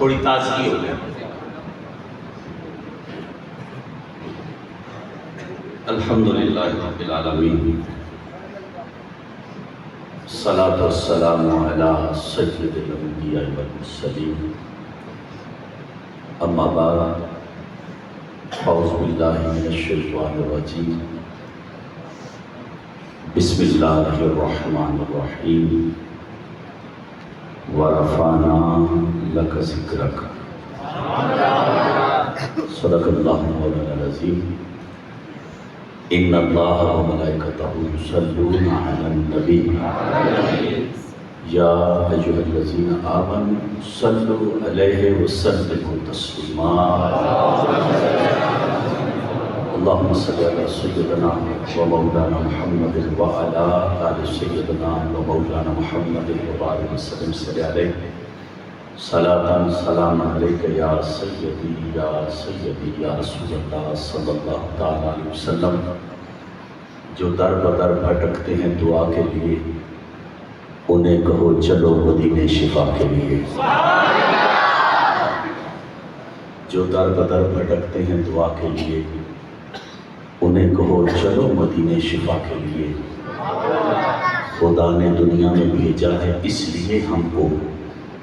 تھوڑی تازگی ہو جائے. الحمدللہ رب العالمین، الصلاۃ والسلام علی سید الانبیاء والمرسلین، اما بعد، اعوذ باللہ من الشیطان الرجیم، بسم اللہ الرحمن الرحیم، وَرَفَعْنَا لَكَ ذِكْرَكَ. صدق اللہ مولانا العظیم. ان اللہ وملائکتہ یصلون علی النبی یا ایھا الذین آمنوا صلوا علیہ وسلموا تسلیما. اللہم صل علی سیدنا و مولانا محمد وعلی آل سیدنا و مولانا محمد وبارک وسلم. صلی علیہ صلاۃ سلام علیک یا سیدی یا سیدی یا رسول اللہ صلی اللہ تعالیٰ علیہ وسلم. جو در بدر بھٹکتے ہیں دعا کے لیے، انہیں کہو چلو مدینے شفا کے لیے. جو در بدر بھٹکتے ہیں دعا کے لیے، انہیں کہو چلو مدینے شفا کے لیے. خدا نے دنیا میں بھیجا ہے اس لیے ہم کو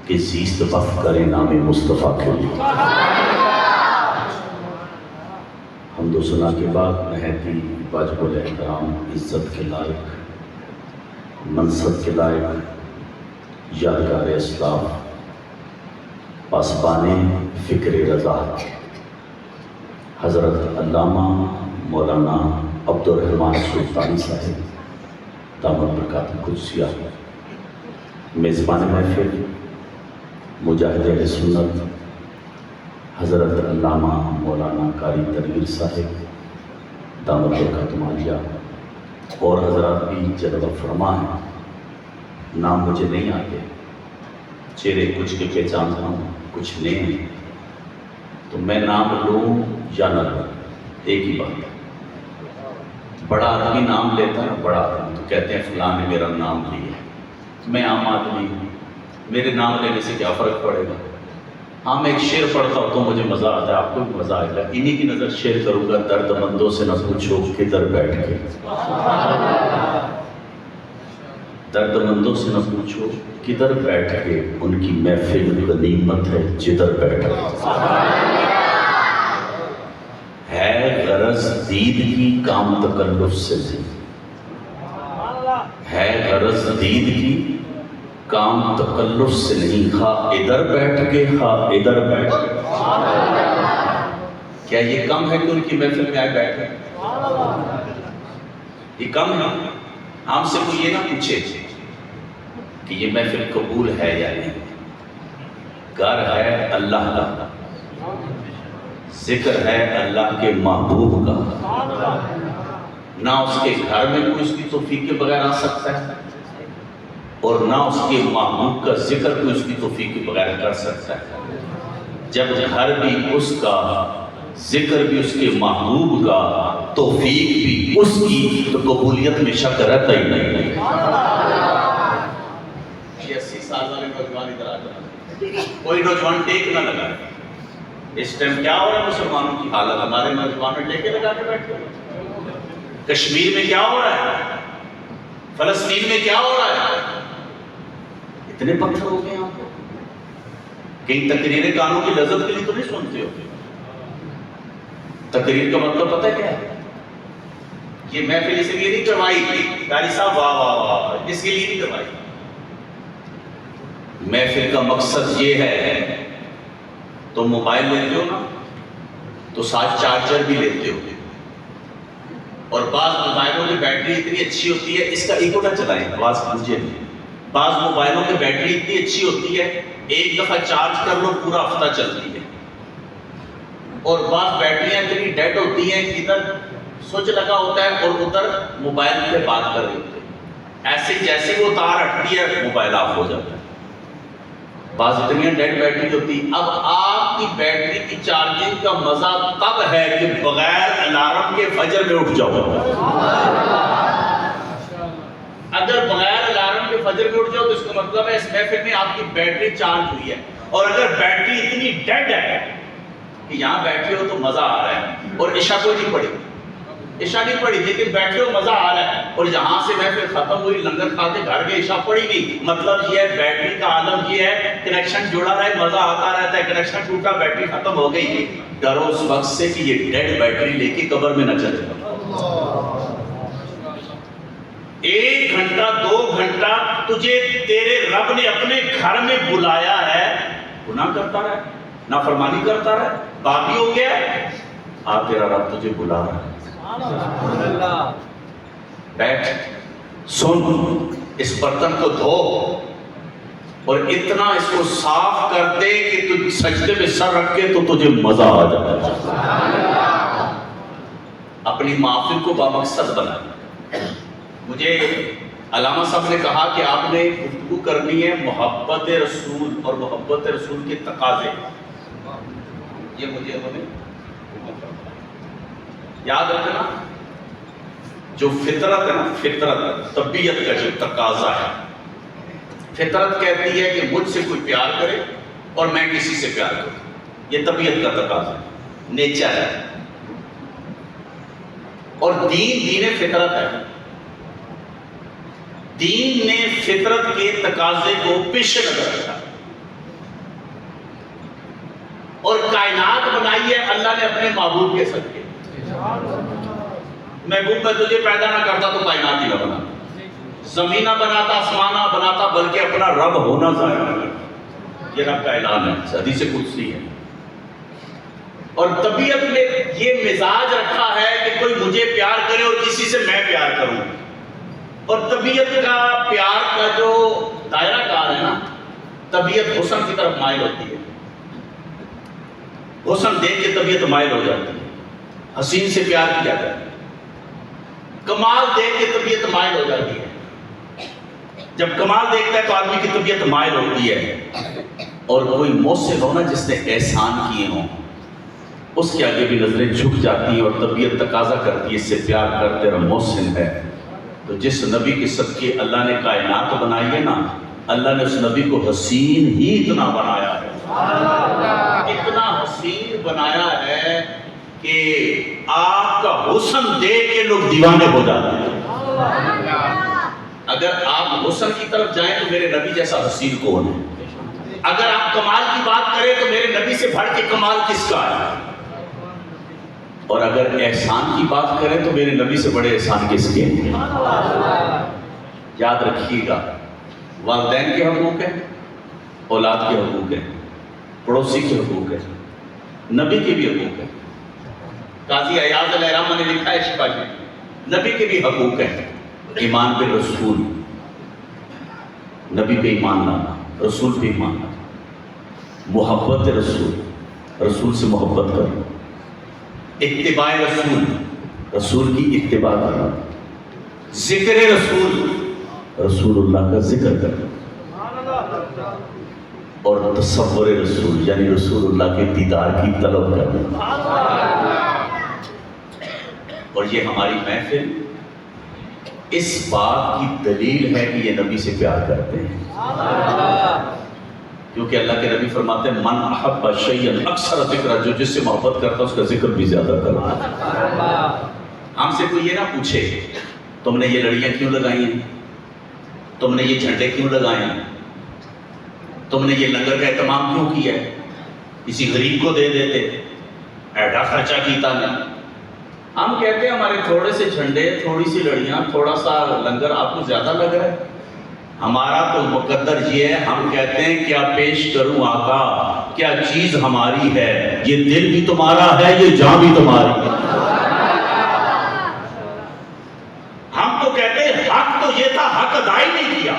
کہ زیست وقف کریں نام مصطفیٰ کے لیے. حمد و ثنا کے بعد نہایت ہی واجب الاحترام، عزت کے لائق، منصب کے لائق، یادگار اسلاف، پاسبان فکر رضا، حضرت علامہ مولانا عبدالرحمن سلطانی صاحب دامت برکاتہ القدسیہ، میزبان محفل مجاہد اہل سنت حضرت علامہ مولانا قاری تنویر صاحب دامت برکاتہ العالیہ، اور حضرات بھی جلوہ فرما ہیں. نام مجھے نہیں آتے، چہرے کچھ کے پہچانتا ہوں، کچھ نہیں ہیں، تو میں نام لوں یا نہ لوں ایک ہی بات ہے. بڑا آدمی نام لیتا ہے، بڑا آدمی تو کہتے ہیں فلاں نے میرا نام لیا. میں عام آدمی ہوں، میرے نام لینے سے کیا فرق پڑے گا؟ ہاں میں ایک شعر پڑھتا ہوں تو مجھے مزہ آتا ہے، آپ کو بھی مزہ آئے گا. انہی کی نظر شعر کروں گا. درد مندوں سے نہ پوچھو کدھر بیٹھ کے، درد مندوں سے نہ پوچھو کدھر بیٹھ کے، ان کی محفل غنیمت ہے جدھر بیٹھ کے. ہے غرض دید کی کام تکلف سے نہیں، ہے غرض دید کی کام تکلف سے نہیں، خواہ ادھر بیٹھ کے خواہ ادھر بیٹھ کے. کیا یہ کم ہے کہ ان کی محفل میں آئے بیٹھے؟ یہ کم ہے؟ ہم سے کوئی یہ نہ پوچھے کہ یہ محفل قبول ہے یا نہیں. گھر ہے اللہ کا، ذکر ہے اللہ کے محبوب کا. نہ اس کے گھر میں کوئی اس کی توفیق کے بغیر آ سکتا ہے، اور نہ اس کے محبوب کا ذکر کوئی اس کی توفیق کے بغیر کر سکتا ہے. جب گھر بھی اس کا، ذکر بھی اس کے محبوب کا، توفیق بھی اس کی، تو قبولیت میں شک رہتا ہی نہیں. 80 سال والے نوجوان ادھر آ جائیں، کوئی نوجوان ٹیک نہ لگائے. اس ٹائم کیا ہو رہا ہے مسلمانوں کی حالت؟ ہمارے نوجوان ٹیکے لگا کے بیٹھے. کشمیر میں کیا ہو رہا ہے؟ فلسطین میں کیا ہو رہا ہے؟ اتنے پتھر ہو گئے آپ کو. کئی تقریریں کانوں کی لذت کے لیے تو نہیں سنتے ہو. تقریر کا مطلب پتہ ہے کیا ہے؟ یہ محفل اس لیے نہیں کروائی قاری صاحب واہ واہ واہ، اس کے لیے نہیں کروائی. محفل کا مقصد یہ ہے، تم موبائل لیتے ہو نا تو ساتھ چارجر بھی لیتے ہو، اور بعض موبائلوں کی بیٹری اتنی اچھی ہوتی ہے، اس کا ایگو نہ چلائیں آواز مجھے نہیں. بعض موبائلوں کی بیٹری اتنی اچھی ہوتی ہے ایک دفعہ چارج کر لو پورا ہفتہ چلتی ہے، اور بعض بیٹریاں اتنی ڈیڈ ہوتی ہیں کہ ادھر سوئچ لگا ہوتا ہے اور ادھر موبائل پہ بات کر رہے ہوتے ہیں، ایسے جیسے وہ تار ہٹتی ہے موبائل آف ہو جاتا ہے. بعض اتنی ڈیڈ بیٹری ہوتی. اب آپ کی بیٹری کی چارجنگ کا مزہ تب ہے کہ بغیر الارم کے فجر میں اٹھ جاؤ. اگر بغیر الارم کے فجر میں اٹھ جاؤ تو اس کا مطلب ہے اس محفل میں آپ کی بیٹری چارج ہوئی ہے. اور اگر بیٹری اتنی ڈیڈ ہے کہ یہاں بیٹھے ہو تو مزہ آ رہا ہے اور عشاء کوئی نہیں پڑی، عشاء نہیں پڑی لیکن بیٹھے ہو مزہ آ رہا ہے، اور یہاں سے میں پھر ختم ہوئی لنگر کھا کے گھر گئے عشاء پڑی نہیں، مطلب یہ ہے بیٹری کا عالم یہ ہے کنیکشن جڑا رہے مزہ آتا رہتا ہے، کنیکشن ٹوٹا بیٹری ختم ہو گئی، ڈرو اس وقت سے کہ یہ ڈیڈ بیٹری لے کے قبر میں نہ چلے گا۔ 1 گھنٹہ 2 گھنٹہ تجھے تیرے رب نے اپنے گھر میں بلایا ہے، گناہ کرتا رہا، نافرمانی کرتا رہا، باقی ہو گیا، تیرا رب تجھے بلا رہا ہے، بیٹھ سن، اس برتن کو دھو اور اتنا اس کو صاف کر دے کہ تو سجدے میں سر رکھ کے تو تجھے مزہ آ جائے، اپنی معافی کو بامقصد بنا۔ مجھے علامہ صاحب نے کہا کہ آپ نے گفتگو کرنی ہے محبت رسول اور محبت رسول کے تقاضے، یہ مجھے انہوں نے یاد رکھنا، جو فطرت ہے نا، فطرت طبیعت کا جو تقاضا ہے، فطرت کہتی ہے کہ مجھ سے کوئی پیار کرے اور میں کسی سے پیار کروں، یہ طبیعت کا تقاضا ہے، نیچر ہے، اور دین فطرت ہے، دین نے فطرت کے تقاضے کو پیش نظر رکھا اور کائنات بنائی ہے اللہ نے اپنے معبود کے صدقے۔ محبوب میں تجھے پیدا نہ کرتا تو کائنات ہی نہ بناتا، زمین نہ بناتا، آسمان نہ بناتا، بلکہ اپنا رب ہونا ظاہر کرتا، یہ رب کا اعلان ہے، حدیث قدسی ہے۔ اور طبیعت میں یہ مزاج رکھا ہے کہ کوئی مجھے پیار کرے اور کسی سے میں پیار کروں، اور طبیعت کا پیار کا جو دائرہ کار ہے نا، طبیعت حسن کی طرف مائل ہوتی ہے، حسن دیکھ کے طبیعت مائل ہو جاتی ہے، حسین سے پیار کیا جاتا ہے، کمال دیکھ کے طبیعت مائل ہو جاتی ہے، جب کمال دیکھتا ہے تو آدمی کی طبیعت مائل ہوتی ہے، اور کوئی محسن ہو نا جس نے احسان کیے ہوں اس کے آگے بھی نظریں جھک جاتی ہیں اور طبیعت تقاضا کرتی ہے اس سے پیار کر، تیرا محسن ہے۔ تو جس نبی کے صدقے اللہ نے کائنات بنائی ہے نا، اللہ نے اس نبی کو حسین ہی اتنا بنایا ہے، اتنا حسین بنایا ہے کہ آپ کا حسن دیکھ کے لوگ دیوانے ہو جاتے ہیں۔ اگر آپ حسن کی طرف جائیں تو میرے نبی جیسا حسین کون ہے؟ اگر آپ کمال کی بات کریں تو میرے نبی سے بڑھ کے کمال کس کا ہے؟ اور اگر احسان کی بات کریں تو میرے نبی سے بڑے احسان کس کے ہیں؟ یاد رکھیے گا، والدین کے حقوق ہیں، اولاد کے حقوق ہیں، پڑوسی کے حقوق ہیں، نبی کے بھی حقوق ہیں۔ قاضی ایاز علیہ الرحمہ نے لکھا ہے شفا میں، نبی کے بھی حقوق ہیں، ایمان پہ رسول، نبی پہ ایمان لانا، رسول پہ ایمان لانا، محبت رسول، رسول سے محبت کرنا، اتباع رسول، رسول کی اتباع کرنا، ذکر رسول، رسول اللہ کا ذکر کرنا، اور تصور رسول یعنی رسول اللہ کے دیدار کی طلب کرنا۔ اور یہ ہماری محفل اس بات کی دلیل ہے کہ یہ نبی سے پیار کرتے ہیں، کیونکہ اللہ کے نبی فرماتے ہیں من احب شیئا اکثر ذکر، جو جس سے محبت کرتا ہے اس کا ذکر بھی زیادہ کرتا۔ ہم سے کوئی یہ نہ پوچھے تم نے یہ لڑیاں کیوں لگائی ہیں، تم نے یہ جھنڈے کیوں لگائے ہیں، تم نے یہ لنگر کا اہتمام کیوں کیا ہے، کسی غریب کو دے دیتے، ایڈا خرچہ کیتا نہیں۔ ہم کہتے ہیں ہمارے تھوڑے سے جھنڈے، تھوڑی سی لڑیاں، تھوڑا سا لنگر آپ کو زیادہ لگ رہا ہے، ہمارا تو مقدر یہ ہے، ہم کہتے ہیں کیا پیش کروں آقا، کیا چیز ہماری ہے، یہ دل بھی تمہارا ہے، یہ جان بھی تمہاری ہے۔ ہم تو کہتے ہیں حق تو یہ تھا، حق ادا ہی نہیں کیا۔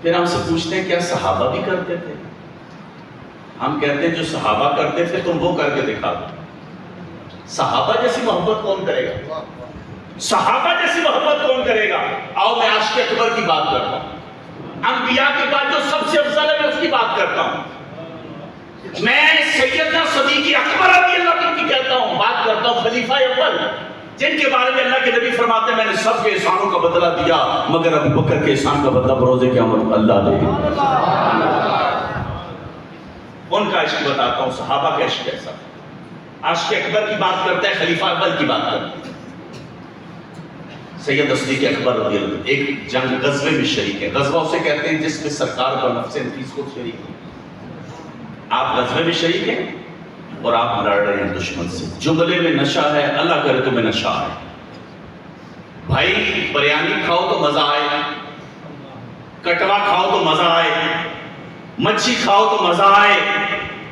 پھر ہم سے پوچھتے ہیں کیا صحابہ بھی کرتے تھے؟ ہم کہتے ہیں جو صحابہ کرتے تھے تم وہ کر کے دکھا دو۔ صحابہ جیسی محبت کون کرے گا؟ صحابہ جیسی محبت کون کرے گا؟ آؤ میں عاشق اکبر کی بات کرتا ہوں، انبیاء کے بعد جو سب سے افضل ہے میں اس کی بات کرتا ہوں، میں سیدنا صدیق اکبر رضی اللہ عنہ کی کہتا ہوں، بات کرتا ہوں خلیفہ اول، جن کے بارے میں اللہ کے نبی فرماتے ہیں میں نے سب کے احسانوں کا بدلہ دیا مگر ابو بکر کے احسان کا بدلہ بروز قیامت اللہ دے گا۔ ان کا عشق بتاتا ہوں، صحابہ کا عشق کیسا. عاشق اکبر کی بات کرتے ہیں، خلیفہ اول کی بات کرتے ہیں. سید صدیق اکبر رضی اللہ عنہ ایک جنگ غزوے میں شریک ہے. غزوہ اسے کہتے ہیں جس میں سرکار کا نفس نفیس کو شریک ہے. آپ غزوے میں شریک ہیں اور آپ لڑ رہے ہیں دشمن سے. جملے میں نشہ ہے، اللہ کرے تمہیں نشہ ہے. بھائی بریانی کھاؤ تو مزہ آئے، کٹوا کھاؤ تو مزہ آئے، مچھی کھاؤ تو مزہ آئے،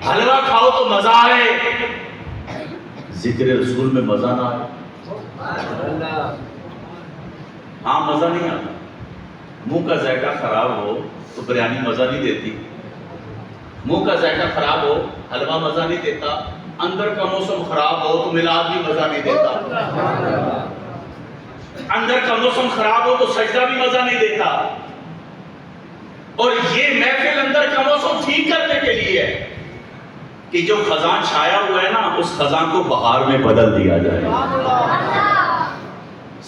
حلوہ کھاؤ تو مزہ آئے، ذکر رسول میں مزہ نہ آئے. ہاں مزہ نہیں آتا. منہ کا ذائقہ خراب ہو تو بریانی مزہ نہیں دیتی، منہ کا ذائقہ خراب ہو حلوہ مزہ نہیں دیتا، اندر کا موسم خراب ہو تو میلاد بھی مزہ نہیں دیتا، اندر کا موسم خراب ہو تو سجدہ بھی مزہ نہیں دیتا. اور یہ محفل اندر کا موسم ٹھیک کرنے کے لیے ہے کہ جو خزاں چھایا ہوا ہے نا اس خزاں کو بہار میں بدل دیا جائے.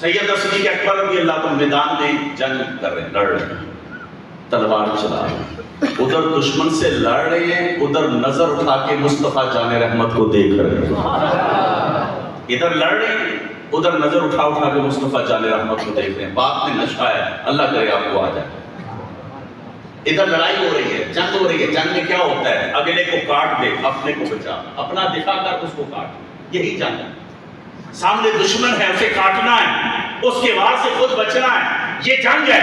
سید صدیق اکبر رضی اللہ عنہ میدان میں جنگ کر رہے ہیں، لڑ رہے ہیں، تلوار چلا رہے ہیں. ادھر دشمن سے لڑ رہے ہیں، ادھر نظر اٹھا کے مصطفیٰ جان رحمت کو دیکھ رہے ہیں. ادھر لڑ رہے ہیں، ادھر نظر اٹھا کے مصطفیٰ جان رحمت کو دیکھ رہے ہیں. بات میں نشہ ہے، اللہ کرے آپ کو آ جائے. ادھر لڑائی ہو رہی ہے، جنگ ہو رہی ہے. جنگ میں کیا ہوتا ہے؟ اگلے کو کاٹ دے، اپنے کو بچا، اپنا دفاع کر، اس کو کاٹ. یہی جنگ ہے. سامنے دشمن ہے، اسے کاٹنا ہے، اس کے وار سے خود بچنا ہے، یہ جنگ ہے.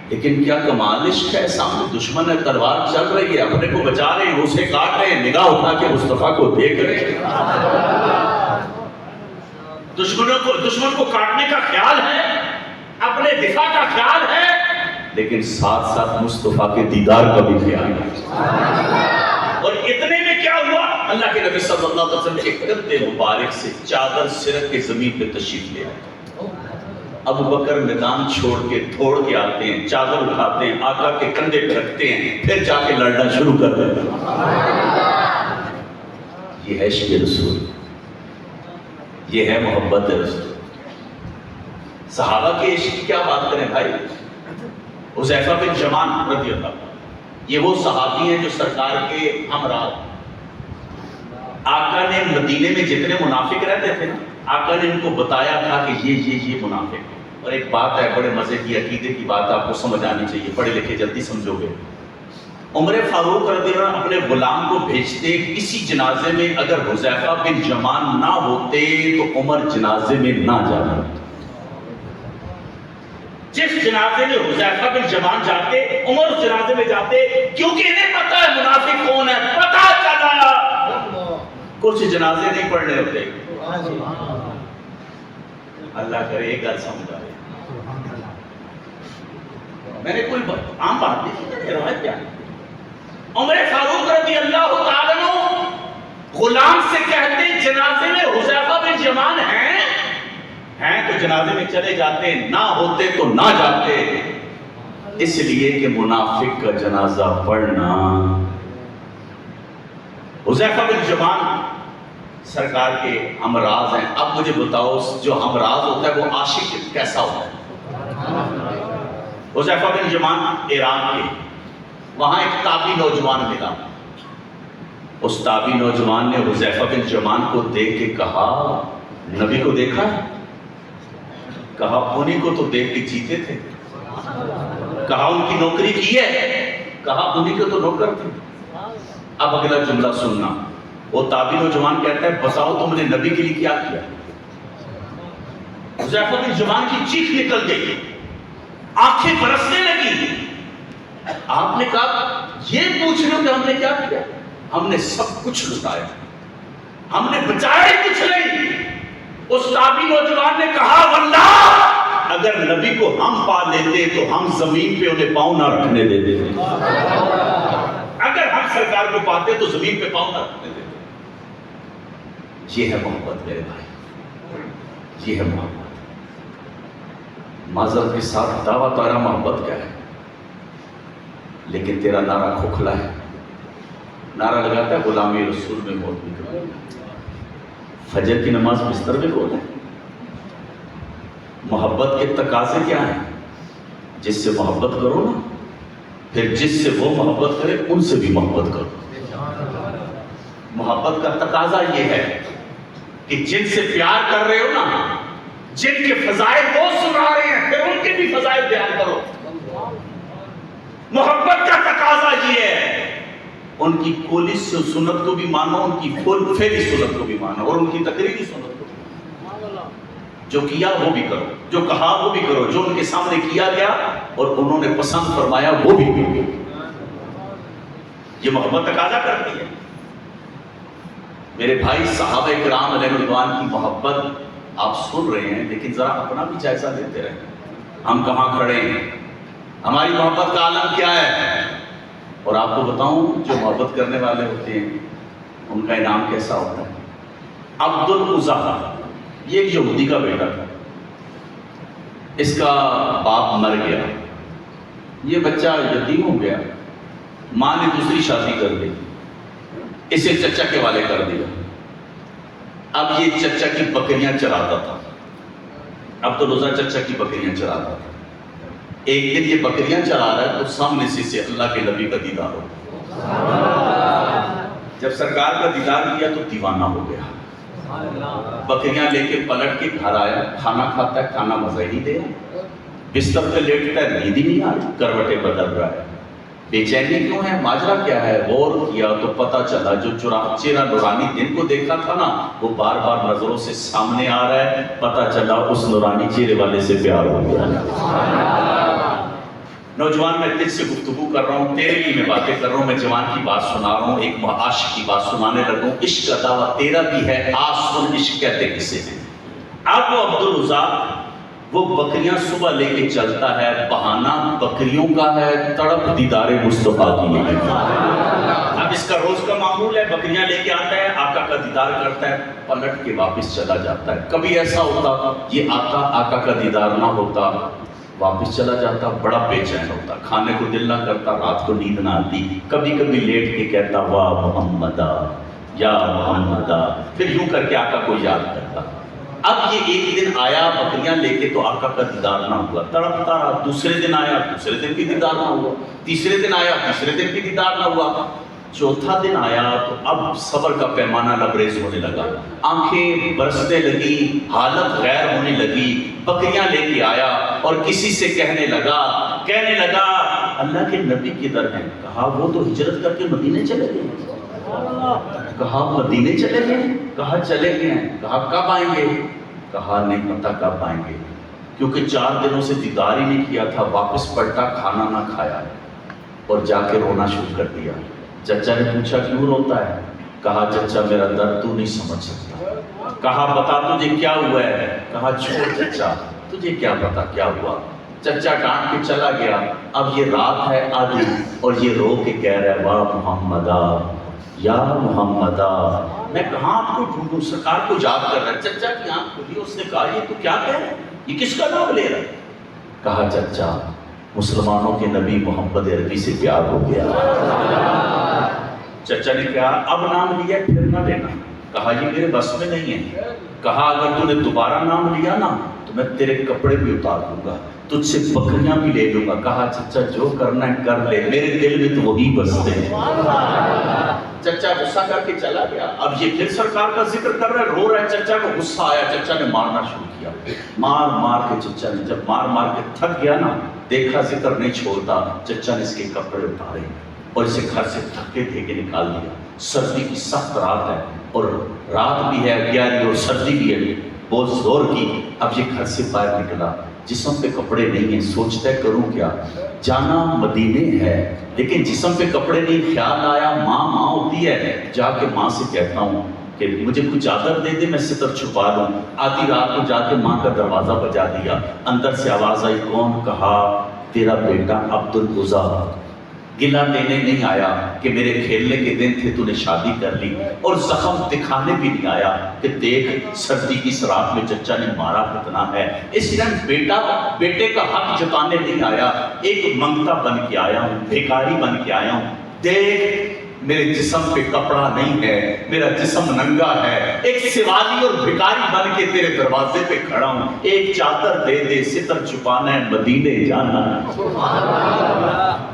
لیکن کیا کمال عشق ہے، سامنے دشمن ہے، تلوار چل رہی ہے، اپنے کو بچا رہے ہیں، اسے کاٹ رہے ہیں، نگاہ اٹھا کے مصطفیٰ کو دیکھ رہے ہیں. دشمن کو کاٹنے کا خیال ہے، اپنے دفاع کا خیال ہے، لیکن ساتھ ساتھ مصطفیٰ کے دیدار کا بھی خیال ہے. اور اتنے میں کیا ہوا؟ اللہ کے نبی صلی اللہ علیہ وسلم کے کندھے مبارک سے چادر سرک کے زمین پہ تشریف لے آئے. ابو بکر میدان چھوڑ کے دوڑ کے آتے ہیں، چادر اٹھاتے ہیں، آقا کے کندھے پہ رکھتے ہیں، پھر جا کے لڑنا شروع کر دیتے ہیں. یہ ہے عشق رسول، یہ ہے محبت رسول. صحابہ کے عشق کی کیا بات کریں بھائی. حذیفہ بن یمان رضی اللہ عنہ، یہ وہ صحابی ہیں جو سرکار کے ہمراہ. آقا نے مدینے میں جتنے منافق رہتے تھے نا، آقا نے ان کو بتایا تھا کہ یہ منافق ہے. اور ایک بات ہے، بڑے مزے کی عقیدے کی بات آپ کو سمجھ آنی چاہیے، پڑھے لکھے جلدی سمجھو گے. عمر فاروق رضی اللہ عنہ اپنے غلام کو بھیجتے کسی جنازے میں، اگر حذیفہ بن یمان نہ ہوتے تو عمر جنازے میں نہ جاتا. جس جنازے میں حذیفہ بن یمان جاتے، عمر اس جنازے میں جاتے، کیونکہ انہیں پتا ہے منافق کون ہے. پتا چلا کچھ جنازے نہیں پڑھنے ہوتے. اللہ کرے ایک گل سمجھ آئے. میں نے کوئی عام بات نہیں، روایت کیا ہے. عمر فاروق رضی اللہ تعالیٰ عنہ غلام سے کہتے جنازے میں حذیفہ بن یمان ہیں تو جنازے میں چلے جاتے، نہ ہوتے تو نہ جاتے. اس لیے کہ منافق کا جنازہ پڑھنا. حذیفہ بن یمان سرکار کے ہمراز ہیں. اب مجھے بتاؤ جو ہمراز ہوتا ہے وہ عاشق کیسا ہوتا ہے؟ حذیفہ بن یمان عراق کے، وہاں ایک تابعی نوجوان ملا. اس تابعی نوجوان نے حذیفہ بن یمان کو دیکھ کے کہا، نبی کو دیکھا ہے؟ کہا انہیں کو تو دیکھ کے جیتے تھے. کہا ان کی نوکری کی ہے؟ کہا انہیں کو تو نوکر تھے. اب اگلا جملہ سننا. وہ تابعی نوجوان کہتا ہے بتاؤ تم نے نبی کے لیے کیا کیا؟ حذیفہ بن یمان کی چیخ نکل گئی، آنکھیں برسنے لگی. آپ نے کہا یہ پوچھ رہے ہو کہ ہم نے کیا کیا؟ ہم نے سب کچھ لٹایا، ہم نے بچایا ہی کچھ نہیں. اس تابعی نوجوان نے کہا واللہ اگر نبی کو ہم پا لیتے تو ہم زمین پہ انہیں پاؤں نہ رکھنے دیتے تھے. اگر ہم سرکار کو پاتے تو زمین پہ پاؤں نہ رکھنے دیتے. یہ ہے محبت میرے بھائی، یہ ہے محبت. معذرت کے ساتھ دعویٰ تارا محبت کیا ہے، لیکن تیرا نعرہ کھوکھلا ہے. نعرہ لگاتا ہے غلامی رسول میں موت نکل. فجر کی نماز بستر میں بولے. محبت کے تقاضے کیا ہیں؟ جس سے محبت کرو نا، پھر جس سے وہ محبت کرے ان سے بھی محبت کرو. محبت کا تقاضا یہ ہے کہ جن سے پیار کر رہے ہو نا، جن کے فضائل وہ سنا رہے ہیں، پھر ان کے بھی فضائل بیان کرو۔ محبت کا تقاضا یہ ہے ان کی قولی سنت کو بھی مانو، ان کی فعلی سنت کو بھی مانو، اور ان کی تقریری سنت کو بھی مانو۔ جو کیا وہ بھی کرو، جو کہا وہ بھی کرو، جو ان کے سامنے کیا گیا اور انہوں نے پسند فرمایا وہ بھی کرو۔ یہ محبت تقاضا کرتی ہے۔ میرے بھائی، صحابہ کرام علیہ رضوان کی محبت آپ سن رہے ہیں، لیکن ذرا اپنا بھی جائزہ لیتے رہیں۔ ہم کہاں کھڑے ہیں؟ ہماری محبت کا عالم کیا ہے؟ اور آپ کو بتاؤں، جو محبت کرنے والے ہوتے ہیں ان کا انعام کیسا ہوتا ہے۔ عبد العزا، یہ ایک یہودی کا بیٹا تھا، اس کا باپ مر گیا، یہ بچہ یتیم ہو گیا، ماں نے دوسری شادی کر دی، اسے چچا کے والے کر دیا۔ اب یہ چچا کی بکریاں چراتا تھا، عبد العزا چچا کی بکریاں چراتا تھا۔ ایک دن یہ بکریاں چرا رہا ہے تو سامنے سے اللہ کے نبی کا دیدار ہو۔ جب سرکار کا دیدار کیا تو دیوانہ ہو گیا، بکریاں لے کے پلٹ کے گھر آیا، کھانا کھاتا ہے، کھانا مزہ ہی دے، بستر پہ لیٹتا ہے، نیند ہی نہیں آ رہی، کروٹیں بدل رہا ہے، بے چینی کیوں ہے، ماجرا کیا ہے؟ غور کیا تو پتہ چلا جو چہرہ نورانی دن کو دیکھا تھا نا، وہ بار بار نظروں سے سامنے آ رہا ہے۔ پتہ چلا اس نورانی چہرے والے سے پیار ہو گیا۔ نوجوان، میں تجھ سے گفتگو کر رہا ہوں، تیرے لیے میں باتیں کر رہا ہوں، میں جوان کی بات سنا رہا ہوں، ایک عاشق کی بات سنانے لگوں۔ عشق کا دعویٰ تیرا بھی ہے، آج سن عشق کہتے کسے ہیں۔ اب وہ عبد العزا وہ بکریاں صبح لے کے چلتا ہے، بہانہ بکریوں کا ہے، تڑپ دیدار مصطفیٰ کی ہے۔ اب اس کا روز کا معمول ہے، بکریاں لے کے آتا ہے، آقا کا دیدار کرتا ہے، پلٹ کے واپس چلا جاتا ہے۔ کبھی ایسا ہوتا یہ آقا کا دیدار نہ ہوتا، واپس چلا جاتا، بڑا بے چین ہوتا، کھانے کو دل نہ کرتا، رات کو نیند نہ آتی، کبھی کبھی لیٹ کے کہتا واہ محمدہ یا محمدہ، پھر یوں کر کے آقا کو یاد کرتا۔ اب یہ ایک دن آیا بکریاں لے کے تو آقا کا دیدار نہ ہوا، تڑپتا رہا، دوسرے دن آیا، دوسرے دن بھی دیدار نہ ہوا، تیسرے دن آیا، تیسرے دن بھی دیدار نہ ہوا، چوتھا دن آیا تو اب صبر کا پیمانہ لبریز ہونے لگا، آنکھیں برسنے لگی، حالت غیر ہونے لگی، بکریاں لے کے آیا اور کسی سے کہنے لگا اللہ کے نبی کدھر ہیں؟ کہا وہ تو ہجرت کر کے مدینے چلے گئے۔ کہا مدینے چلے گئے؟ کہا چلے گئے ہیں۔ کہا کب آئیں گے؟ کہا نہیں پتہ کب آئیں گے، کیونکہ 4 دنوں سے دیدار ہی نہیں کیا تھا، واپس پلٹا، کھانا نہ کھایا اور جا کے رونا شروع کر دیا۔ چچا نے پوچھا کیوں روتا ہے؟ کہا چچا میرا درد تو نہیں سمجھ سکتا۔ کہا بتا تجھے کیا ہوا ہے؟ کہا چھوڑ چچا، تجھے کیا پتا کیا ہوا۔ چچا ڈانٹ کے چلا گیا۔ اب یہ رات ہے آدھی اور یہ رو کے کہہ رہا ہے واہ محمدہ یا محمدہ، میں کہاں آپ کو ڈھونڈوں، سرکار کو یاد کر رہا ہے۔ چچا کی آنکھ کھلی، اس نے کہا یہ تو کیا کہہ رہا ہے، یہ کس کا نام لے رہا ہے؟ کہا چچا مسلمانوں کے نبی محمد عربی سے پیار ہو گیا۔ چچا نے کہا اب نام لیا پھر نہ لینا۔ کہا یہ میرے بس میں نہیں ہے۔ کہا اگر تو نے دوبارہ نام لیا نا تو میں تیرے کپڑے بھی اتار دوں گا، تجھ سے بکریاں بھی لے لوں گا۔ کہا چچا جو کرنا ہے کر لے، میرے دل میں تو وہی بستے ہیں۔ چچا غصہ کر کے چلا گیا۔ اب یہ پھر سرکار کا ذکر کر رہا ہے، رو رہا ہے، چچا کو غصہ آیا، چچا نے مارنا شروع کیا، مار کے چچا نے جب مار کے تھک گیا نا، دیکھا ذکر نہیں چھوڑتا، چچا نے اس کے کپڑے اتارے اور اسے گھر سے دھکے دے کے نکال دیا۔ سردی کی سخت رات ہے اور رات بھی ہے گہری اور سردی بھی ہے بہت زور کی۔ اب یہ گھر سے باہر نکلا، جسم پہ کپڑے نہیں ہیں، سوچتا ہے کروں کیا، جانا مدینے ہے لیکن جسم پہ کپڑے نہیں۔ خیال آیا ماں ہوتی ہے، جا کے ماں سے کہتا ہوں کہ مجھے کچھ چادر دے دے، میں ستر چھپا لوں۔ آدھی رات کو جا کے ماں کا دروازہ بجا دیا، اندر سے آواز آئی کون؟ کہا تیرا بیٹا عبد العزا، گلہ دینے نہیں آیا کہ میرے کھیلنے کے دن تھے تو نے شادی کر لی، اور زخم دکھانے بھی نہیں آیا کہ دیکھ سردی کی اس رات میں چچا نے مارا کتنا ہے۔ اس دن بیٹے کا حق جتانے نہیں آیا، ایک منگتا بن کے آیا ہوں، بھیکاری بن کے آیا ہوں، دیکھ میرے جسم پہ کپڑا نہیں ہے، میرا جسم ننگا ہے، ایک سوالی اور بھکاری بن کے تیرے دروازے پہ کھڑا ہوں، ایک چادر دے ستر چھپانا ہے، مدینے جانا ہے۔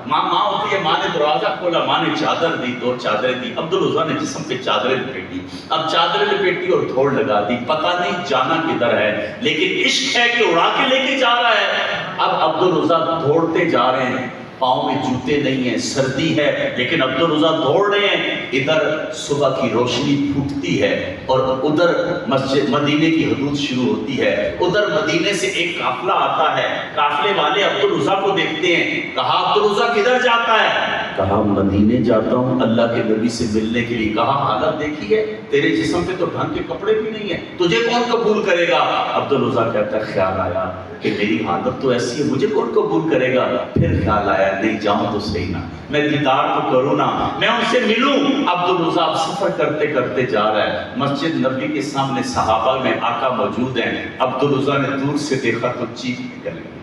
ماں ہوتی ہے، ماں نے دروازہ کھولا، ماں نے چادر دی، 2 چادریں دی، عبدالعزیٰ نے جسم پہ چادریں لپیٹی، اب چادریں لپیٹی اور دوڑ لگا دی، پتہ نہیں جانا کدھر ہے، لیکن عشق ہے کہ اڑا کے لے کے جا رہا ہے۔ اب عبدالعزیٰ دوڑتے جا رہے ہیں، پاؤں میں جوتے نہیں ہیں، سردی ہے، لیکن عبدالعزیٰ دوڑ رہے ہیں۔ ادھر صبح کی روشنی پھوٹتی ہے اور ادھر مسجد مدینے کی حدود شروع ہوتی ہے، ادھر مدینے سے ایک قافلہ آتا ہے، قافلے والے عبدالعزیٰ کو دیکھتے ہیں، کہا عبدالعزیٰ کدھر جاتا ہے؟ کہا مدینے جاتا ہوں اللہ کے نبی سے ملنے کے لیے۔ کہا حالت دیکھی ہے، تیرے جسم پہ تو ڈھنگ کے کپڑے بھی نہیں ہیں، تجھے کون قبول کرے گا؟ عبدالعزیٰ کہتا ہے خیال آیا کہ میری حالت تو ایسی ہے، مجھے کون قبول کرے گا؟ پھر خیال آیا نہیں جاؤں تو صحیح نا، میں دیدار تو کروں نا، میں ان سے ملوں۔ عبدالعزیٰ سفر کرتے کرتے جا رہا ہے، مسجد نبی کے سامنے صحابہ میں آقا موجود ہیں، عبدالعزیٰ نے دور سے دیکھا تو چیخ نکل گئی،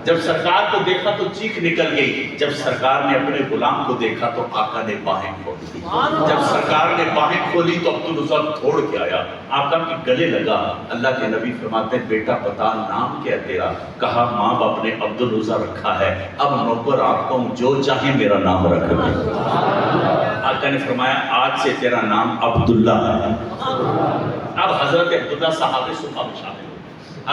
جب سرکار کو دیکھا تو چیخ نکل گئی، جب سرکار نے اپنے غلام کو دیکھا تو آقا نے باہیں کھول دی، جب سرکار نے باہیں کھولی تو عبدالعزیٰ دوڑ کے آیا، آقا کے گلے لگا۔ اللہ کے نبی فرماتے ہیں بیٹا بتا نام کیا تیرا؟ کہا ماں باپ نے عبدالعزیٰ رکھا ہے، اب نوکر آپ کو جو چاہے میرا نام رکھ لیں۔ آقا نے فرمایا آج سے تیرا نام عبداللہ ہے۔ اب حضرت عبداللہ صحابہ صبح میں شامل ہوئے،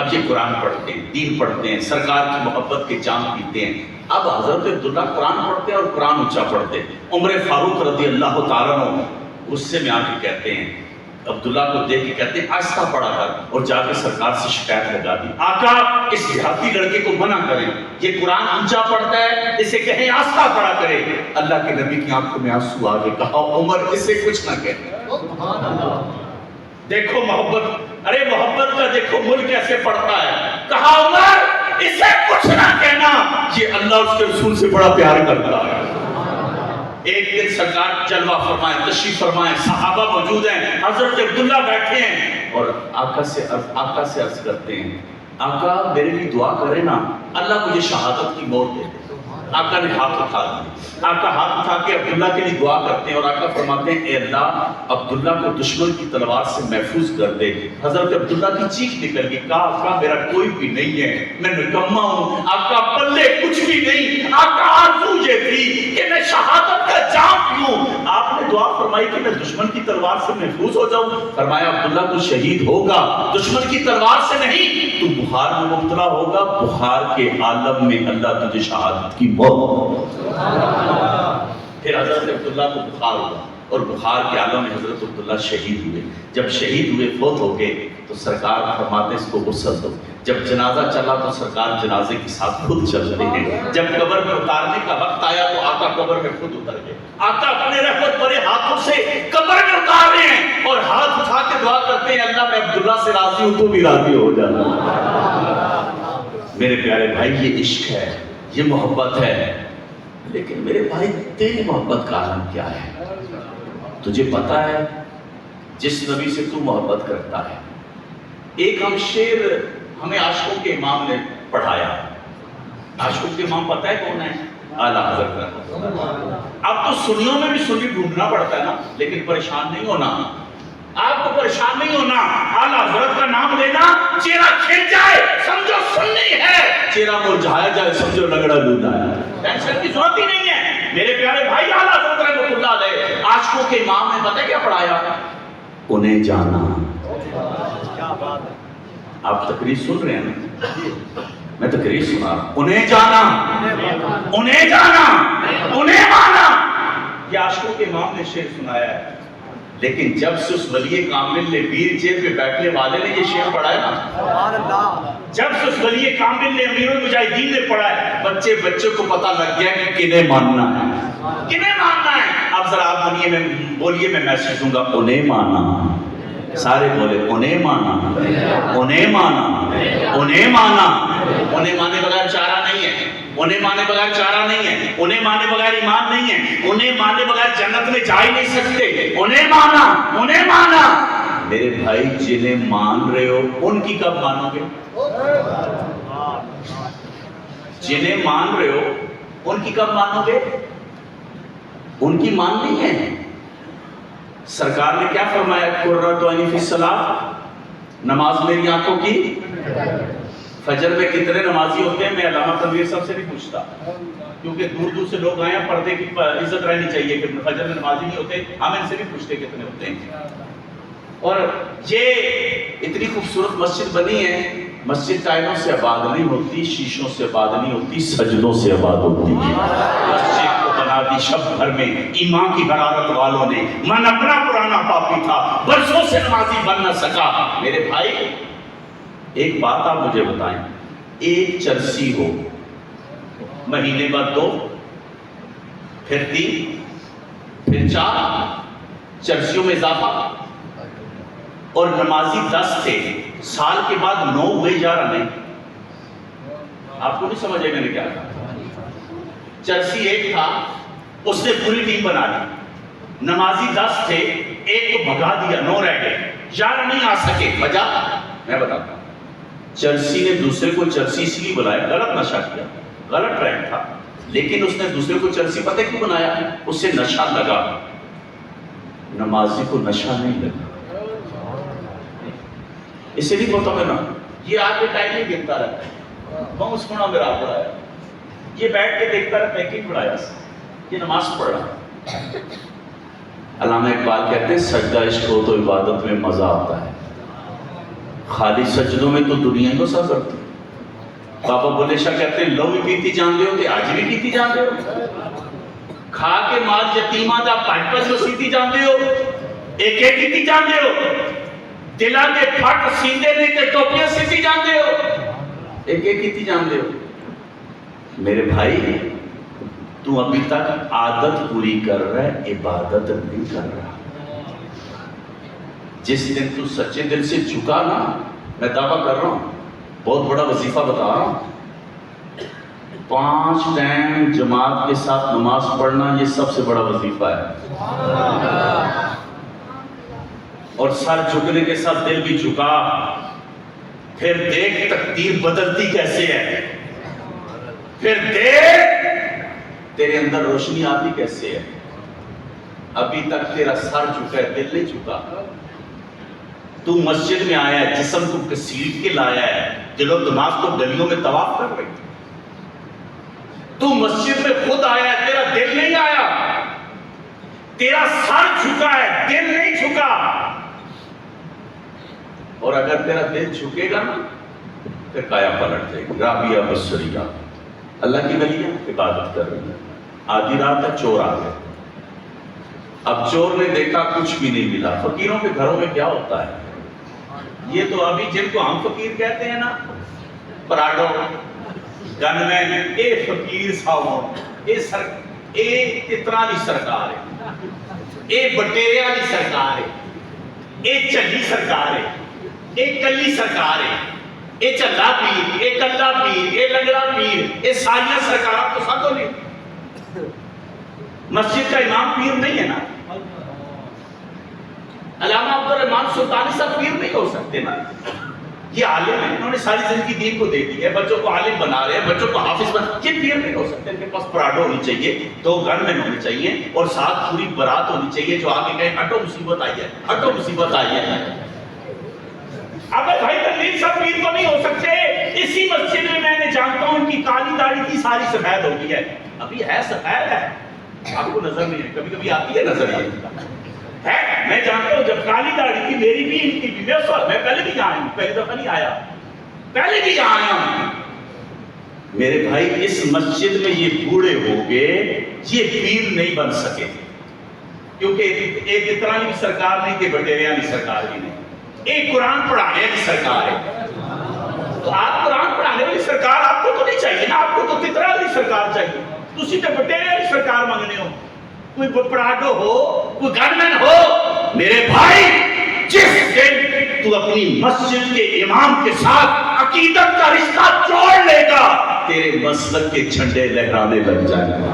اب یہ قرآن پڑھتے ہیں، دین پڑھتے ہیں، سرکار کی محبت کے جام پیتے ہیں۔ اب حضرت عبداللہ قرآن پڑھتے ہیں اور قرآن اونچا پڑھتے ہیں۔ عمر فاروق رضی اللہ تعالیٰ عنہ غصے میں آ کے کہتے ہیں، عبداللہ کو دیکھ کے کہتے ہیں آہستہ پڑھا کر، اور جا کے سرکار سے شکایت لگا دی، آقا اس دیہاتی لڑکے کو منع کریں، یہ قرآن اونچا پڑھتا ہے، اسے کہیں آہستہ پڑھا کرے۔ اللہ کے نبی کی آنکھوں میں آنسو آ گئے، کہا عمر اسے کچھ نہ کہے، دیکھو محبت، ارے محبت کا دیکھو ملک کیسے پڑھتا ہے۔ کہا عمر اسے کچھ نہ کہنا، یہ اللہ اس کے رسول سے بڑا پیار کرتا ہے۔ ایک دن سرکار جلوہ فرمائے، تشریف فرمائے، صحابہ موجود ہیں، حضرت عبداللہ بیٹھے ہیں اور آقا سے عرض کرتے ہیں آقا میرے لیے دعا کرے نا، اللہ مجھے شہادت کی موت دے دے۔ آقا نے ہاتھ اٹھا دیا، آقا ہاتھ اٹھا کے عبداللہ کے لیے دعا کرتے ہیں اور آقا فرماتے ہیں اے اللہ عبداللہ کو دشمن کی تلوار سے محفوظ کر دے۔ حضرت عبداللہ کی چیخ نکل گئی، کہا آقا میرا کوئی بھی نہیں ہے، میں نکما ہوں، آقا پلے کچھ بھی نہیں، آقا آرزو یہ تھی کہ میں شہادت کا جام پیوں۔ آپ نے دعا فرمائی کہ میں دشمن کی تلوار سے محفوظ ہو جاؤں، فرمایا عبداللہ تو شہید ہوگا دشمن کی تلوار سے نہیں، تو بخار میں مبتلا ہوگا، بخار کے عالم میں اللہ تجھے شہادت کی موت۔ پھر حضرت عبداللہ کو بخار ہوا اور بخار کے عالم میں حضرت عبداللہ شہید ہوئے۔ جب شہید ہوئے فوت ہو گئے تو سرکار فرماتے اس کو غسل دو۔ جب جنازہ چلا تو سرکار جنازے کے ساتھ خود چلتے ہیں۔ جب قبر میں اتارنے کا وقت آیا تو آقا قبر میں خود اتر گئے۔ آقا اپنے رحمت بھرے ہاتھوں سے قبر میں اتار رہے ہیں اور ہاتھ اٹھا کے دعا کرتے ہیں اللہ میں عبداللہ سے راضی ہوں تو بھی راضی ہو جانا۔ میرے پیارے بھائی یہ عشق ہے، یہ محبت ہے، لیکن میرے بھائی تیری محبت کا عالم کیا ہے؟ تجھے پتا ہے جس نبی سے تو محبت کرتا ہے، ایک ہم شعر ہمیں عاشقوں کے امام نے پڑھایا۔ عاشقوں کے امام پتہ ہے کون ہے؟ اعلیٰ حضرت۔ اب تو سنیوں میں بھی سنی ڈھونڈنا پڑتا ہے نا، لیکن پریشان نہیں ہونا، آپ کو پریشان نہیں ہونا، اعلیٰ حضرت کا نام لینا، چہرہ کھل جائے سمجھو سننی ہے، چہرہ مرجھایا جائے سمجھو لگڑا لوٹا ہے، ٹینشن کی ضرورت ہی نہیں ہے۔ میرے پیارے بھائی اعلیٰ حضرت رحمۃ اللہ علیہ عاشقوں کے امام نے پتہ کیا پڑھایا؟ انہیں جانا۔ آپ تقریر سن رہے ہیں نا؟ میں تقریر سنا رہا ہوں، انہیں جانا، انہیں جانا، انہیں مانا، یہ عاشقوں کے امام نے شعر سنایا ہے۔ لیکن جب سے اس ولی کامل نے ویر چیر پہ بیٹھنے والے نے یہ شعر پڑھا ہے نا، جب سے اس ولی کامل نے امیر المجاہدین نے پڑھا ہے، بچوں کو پتہ لگ گیا کہ کنہیں ماننا ہے، کنہیں ماننا ہے۔ اب ذرا آپ بولیے میں میسج دوں گا، انہیں مانا، سارے بولے انہیں مانا، انہیں مانا، انہیں مانا۔ انہیں مانے بغیر چارہ نہیں ہے، انہیں مانے بغیر چارہ نہیں ہے، انہیں مانے بغیر ایمان نہیں ہے، انہیں مانے بغیر جنت میں جا ہی نہیں سکتے۔ انہیں مانا، انہیں مانا۔ میرے بھائی جنہیں مان رہے ہو ان کی کب مانو گے؟ جنہیں مان رہے ہو ان کی کب مانو گے؟ ان کی ماننی ہے۔ سرکار نے کیا فرمایا؟ قرۃ عینی فی الصلاۃ، نماز میری آنکھوں کی فجر میں کتنے نمازی ہوتے ہیں میں علامہ تنویر صاحب سے نہیں پوچھتا، کیونکہ دور دور سے لوگ آئے ہیں، پردے کی عزت رہنی چاہیے کہ فجر میں نمازی نہیں ہوتے، ہم ان سے بھی پوچھتے کتنے ہوتے ہیں۔ اور یہ اتنی خوبصورت مسجد بنی ہے، مسجد ٹائلوں سے آباد نہیں ہوتی، شیشوں سے آباد نہیں ہوتی، سجدوں سے آباد ہوتی ہے۔ مسجد کو بنا دی شب بھر میں ایمان کی حرارت والوں نے، من اپنا پرانا پاپی تھا، برسوں سے نمازی بن نہ سکا۔ میرے بھائی ایک بات آپ مجھے بتائیں، ایک چرسی ہو، مہینے بعد 2، پھر 3، پھر 4 چرسیوں میں اضافہ، اور نمازی 10 تھے، سال کے بعد 9 ہوئے، 11 نہیں۔ آپ کو نہیں سمجھے میں نے کیا کہا؟ چرسی 1 تھا، اس نے پوری ٹیم بنا لی، نمازی 10 تھے، 1 کو بھگا دیا، 9 رہ گئے، 11 نہیں آ سکے، وجہ میں بتاتا ہوں۔ چرسی نے دوسرے کو چرسی اس لیے بنایا، غلط نشہ کیا، غلط رینک تھا، لیکن اس نے دوسرے کو چرسی پتہ کیوں بنایا؟ اس سے نشہ لگا، نمازی کو نشہ نہیں لگا۔ اسے نہیں پتا میں نا، یہ آگے ٹائم نہیں گرتا رہتا ہے، بہت سونا میرا پڑھایا، یہ بیٹھ کے دیکھتا رہتا ہے کہ پڑھایا، یہ نماز پڑھ رہا۔ علامہ اقبال کہتے ہیں سجدہ عشق ہو تو عبادت میں مزہ آتا ہے، خالی سجدوں میں تو دنیا کو سا کرتی۔ بابا بلے شاہ کہتے ہیں لو بھی پیتی جان دے ہو تے آج بھی پیتی جان دے ہو، کھا کے مال یتیمہ دا پانچ جو سیتی جان دے ہو، ایک ایک کیتی جان دے ہو، دلا کے پھٹ سیندے نہیں تے ٹوپیاں سیتی جان دے ہو، ایک ایک کیتی جان دے ہو۔ میرے بھائی تو ابھی تک عادت پوری کر رہا ہے، عبادت نہیں کر رہا۔ جس دن تو سچے دل سے جھکا نا، میں دعویٰ کر رہا ہوں، بہت بڑا وظیفہ بتا رہا ہوں، 5 ٹائم جماعت کے ساتھ نماز پڑھنا یہ سب سے بڑا وظیفہ ہے۔ اور سر جھکنے کے ساتھ دل بھی جھکا، پھر دیکھ تقدیر بدلتی کیسے ہے، پھر دیکھ تیرے اندر روشنی آتی کیسے ہے۔ ابھی تک تیرا سر جھکا ہے، دل نہیں جھکا۔ تو مسجد میں آیا ہے، جسم کو کسیٹ کے لایا ہے، دل و دماغ کو گلیوں میں طواف کر رہی۔ تو مسجد میں خود آیا ہے، تیرا دل نہیں آیا، تیرا سر جھکا ہے، دل نہیں جھکا۔ اور اگر تیرا دل جھکے گا نا، پھر کایا پلٹ جائے گی۔ رابعہ بصریہ اللہ کی ولی ہے، عبادت کر رہی ہے، آدھی رات ہے، چور آ گئے۔ اب چور نے دیکھا کچھ بھی نہیں ملا۔ فقیروں کے گھروں میں کیا ہوتا ہے، یہ تو ابھی جن کو ہم فقیر کہتے ہیں نا، پراڈو، گن مین، اے فقیر صاحب، اے کتنا دی سرکار ہے، اے بٹیریا دی سرکار ہے، اے چلی سرکار ہے، اے کلی سرکار ہے، اے چلا پیر، اے کلا پیر، اے لنگڑا پیر، اے ساریاں سرکار تو ساتھ ہو نہیں۔ مسجد کا امام پیر نہیں ہے نا، علامہ عبدالرحمن سلطانی صاحب پیر نہیں ہو سکتے نا، یہ عالم ہیں، انہوں نے ساری زندگی دین کو دے دی ہے، بچوں کو عالم بنا رہے ہیں، بچوں کو حافظ بنا، یہ پیر نہیں ہو سکتے۔ ان کے پاس پراڈو ہونی چاہیے، 2 گن مین ہونے چاہیے، اور ساتھ پوری برات ہونی چاہیے جو آگے کہیں ہٹو مصیبت آئی ہے، ہٹو مصیبت آئی ہے۔ اب بھائی تقریر سب پیر تو نہیں ہو سکتے۔ اسی مسجد میں میں نے جانتا ہوں ان کی کالی داڑھی تھی، ساری سفید ہو گئی ہے، ابھی ہے سفید ہے، آپ کو نظر نہیں ہے، کبھی کبھی آتی ہے نظر ہے، میں جانتا ہوں جب کالی داڑھی تھی میری بھی ان کی بھی، میں پہلے بھی یہاں ہوں، پہلی دفعہ نہیں آیا، پہلے بھی یہاں آیا ہوں۔ میرے بھائی اس مسجد میں یہ بوڑھے ہو گئے، یہ پیر نہیں بن سکے، کیونکہ ایک اتنا بھی سرکار نہیں کہ بٹیریا بھی سرکار بھی نہیں، ایک قرآن پڑھانے کی سرکار ہے۔ تو آپ قرآن پڑھانے والی سرکار آپ کو تو نہیں چاہیے نا، آپ کو تو تترا والی سرکار چاہیے، تو اسی تے بٹیریا کی سرکار مانگنے ہو، کوئی پراڈو ہو، کوئی گنمین ہو۔ میرے بھائی جس دن تو اپنی مسجد کے امام کے ساتھ عقیدت کا رشتہ جوڑ لے گا، تیرے مسلک کے جھنڈے لہرانے لگ جائیں گے۔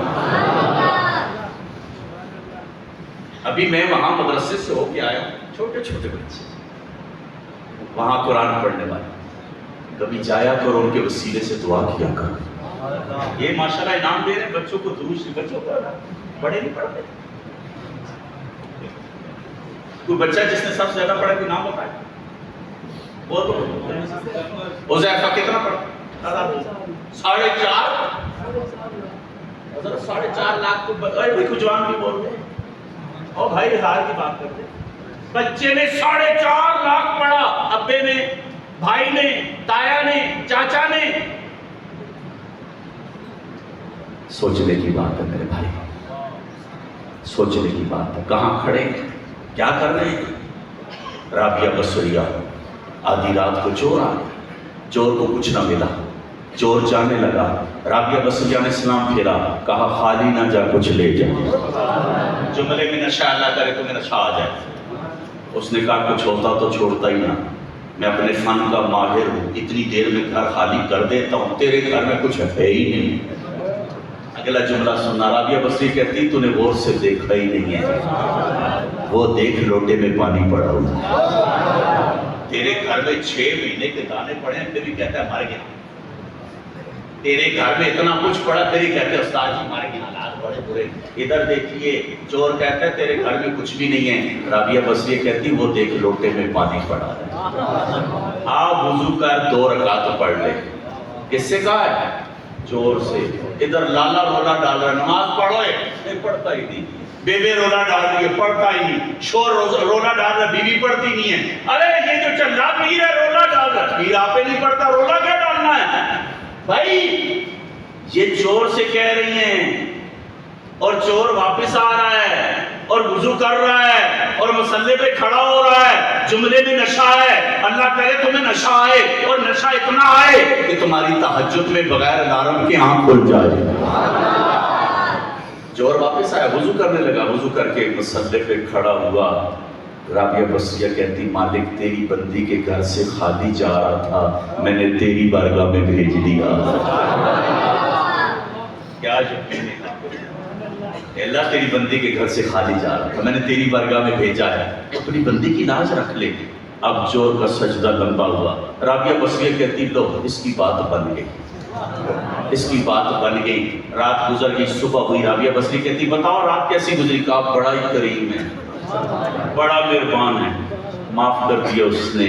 ابھی میں وہاں مدرسے سے ہو کے آیا ہوں، چھوٹے چھوٹے بچے وہاں قرآن پڑھنے والے، کبھی جایا کرو ان کے وسیلے سے دعا کیا کرو۔ یہ ماشاءاللہ انعام دے رہے ہیں بچوں کو، دروش بچوں کو بڑے نہیں پڑھتے۔ کوئی بچہ جس نے سب سے زیادہ پڑھا کوئی نام بتائے؟ وہ تو حذیفہ کتنا پڑھا؟ 4.5 4.5 لاکھ کو کچھ جوان بھی بول رہے اور بھائی 1000 کی بات کرتے بچے نے 4.5 لاکھ پڑھا، ابے نے، بھائی نے، تایا نے، چاچا نے. سوچنے کی بات ہے میرے بھائی، سوچنے کی بات ہے. کہاں کھڑے کیا کر رہے ہیں؟ رابعہ بصریہ آدھی رات کو چور آ گیا، چور کو کچھ نہ ملا، چور جانے لگا. رابعہ بصریہ نے سلام پھیرا، کہا خالی نہ جا، کچھ لے جا. جملے میں نشہ اللہ کرے تمہیں نشہ آ جائے. اس نے کہا کچھ ہوتا تو چھوڑتا ہی نہ، میں اپنے فن کا ماہر ہوں، اتنی دیر میں گھر خالی کر دیتا ہوں، تیرے گھر میں کچھ ہے ہی نہیں. اگلا جملہ سننا، رابعہ بصری کہتی تو نے غور سے دیکھا ہی نہیں ہے، وہ دیکھ لوٹے میں پانی پڑا ہوا. تیرے گھر میں 6 مہینے کے دانے پڑے ہیں پھر بھی کہتا ہے مر گیا. تیرے گھر میں اتنا کچھ پڑا پھر ہی کہتے ہیں استاد جی مر گیا، حالات بڑے برے. ادھر دیکھیے چور کہتا ہے تیرے گھر میں کچھ بھی نہیں ہے. رابعہ بصری کہتی وہ دیکھ لوٹے میں پانی پڑا ہے. آپ وضو کر 2 رکعت پڑھ لے. کس سے کہا ہے؟ چور سے. ادھر لالا رولا ڈال رہا ہے، نماز پڑھو نہیں پڑھتا ہی نہیں. بیبے رولا ڈال رہی ہے، پڑھتا ہی نہیں. شور رولا ڈال رہا ہے، بیوی پڑھتی نہیں ہے. ارے یہ جو چلا پیر ہے رولا ڈال رہا ہے، پیر آپ پہ نہیں پڑھتا، رولا کیا ڈالنا ہے؟ بھائی یہ چور سے کہہ رہی ہیں اور چور واپس آ رہا ہے اور وضو کر رہا ہے اور مسلے پہ کھڑا ہو رہا ہے. جملے میں نشہ ہے. اللہ کرے تمہیں نشہ آئے اور نشہ اتنا آئے کہ تمہاری تہجد میں بغیر الارم کے آنکھ کھل جائے. چور واپس آیا، وضو کرنے لگا، وضو کر کے مسلے پہ کھڑا ہوا. رابعہ بصریہ کہتی مالک تیری بندی کے گھر سے خالی جا رہا تھا، میں نے تیری بارگاہ میں بھیج دیا. کیا اللہ تیری بندی کے گھر سے خالی جا رہا تھا، میں نے تیری بارگاہ میں بھیجا ہے، اپنی بندی کی لاج رکھ لے. اب چور کا سجدہ لمبا ہوا. رابعہ بصریہ کہتی لو اس کی بات بن گئی، اس کی بات بن گئی. رات گزر گئی، صبح ہوئی. رابعہ بصری کہتی بتاؤ رات کیسی گزری؟ کہا بڑا ہی کریم ہے، بڑا مہربان ہے، معاف کر دیا اس نے.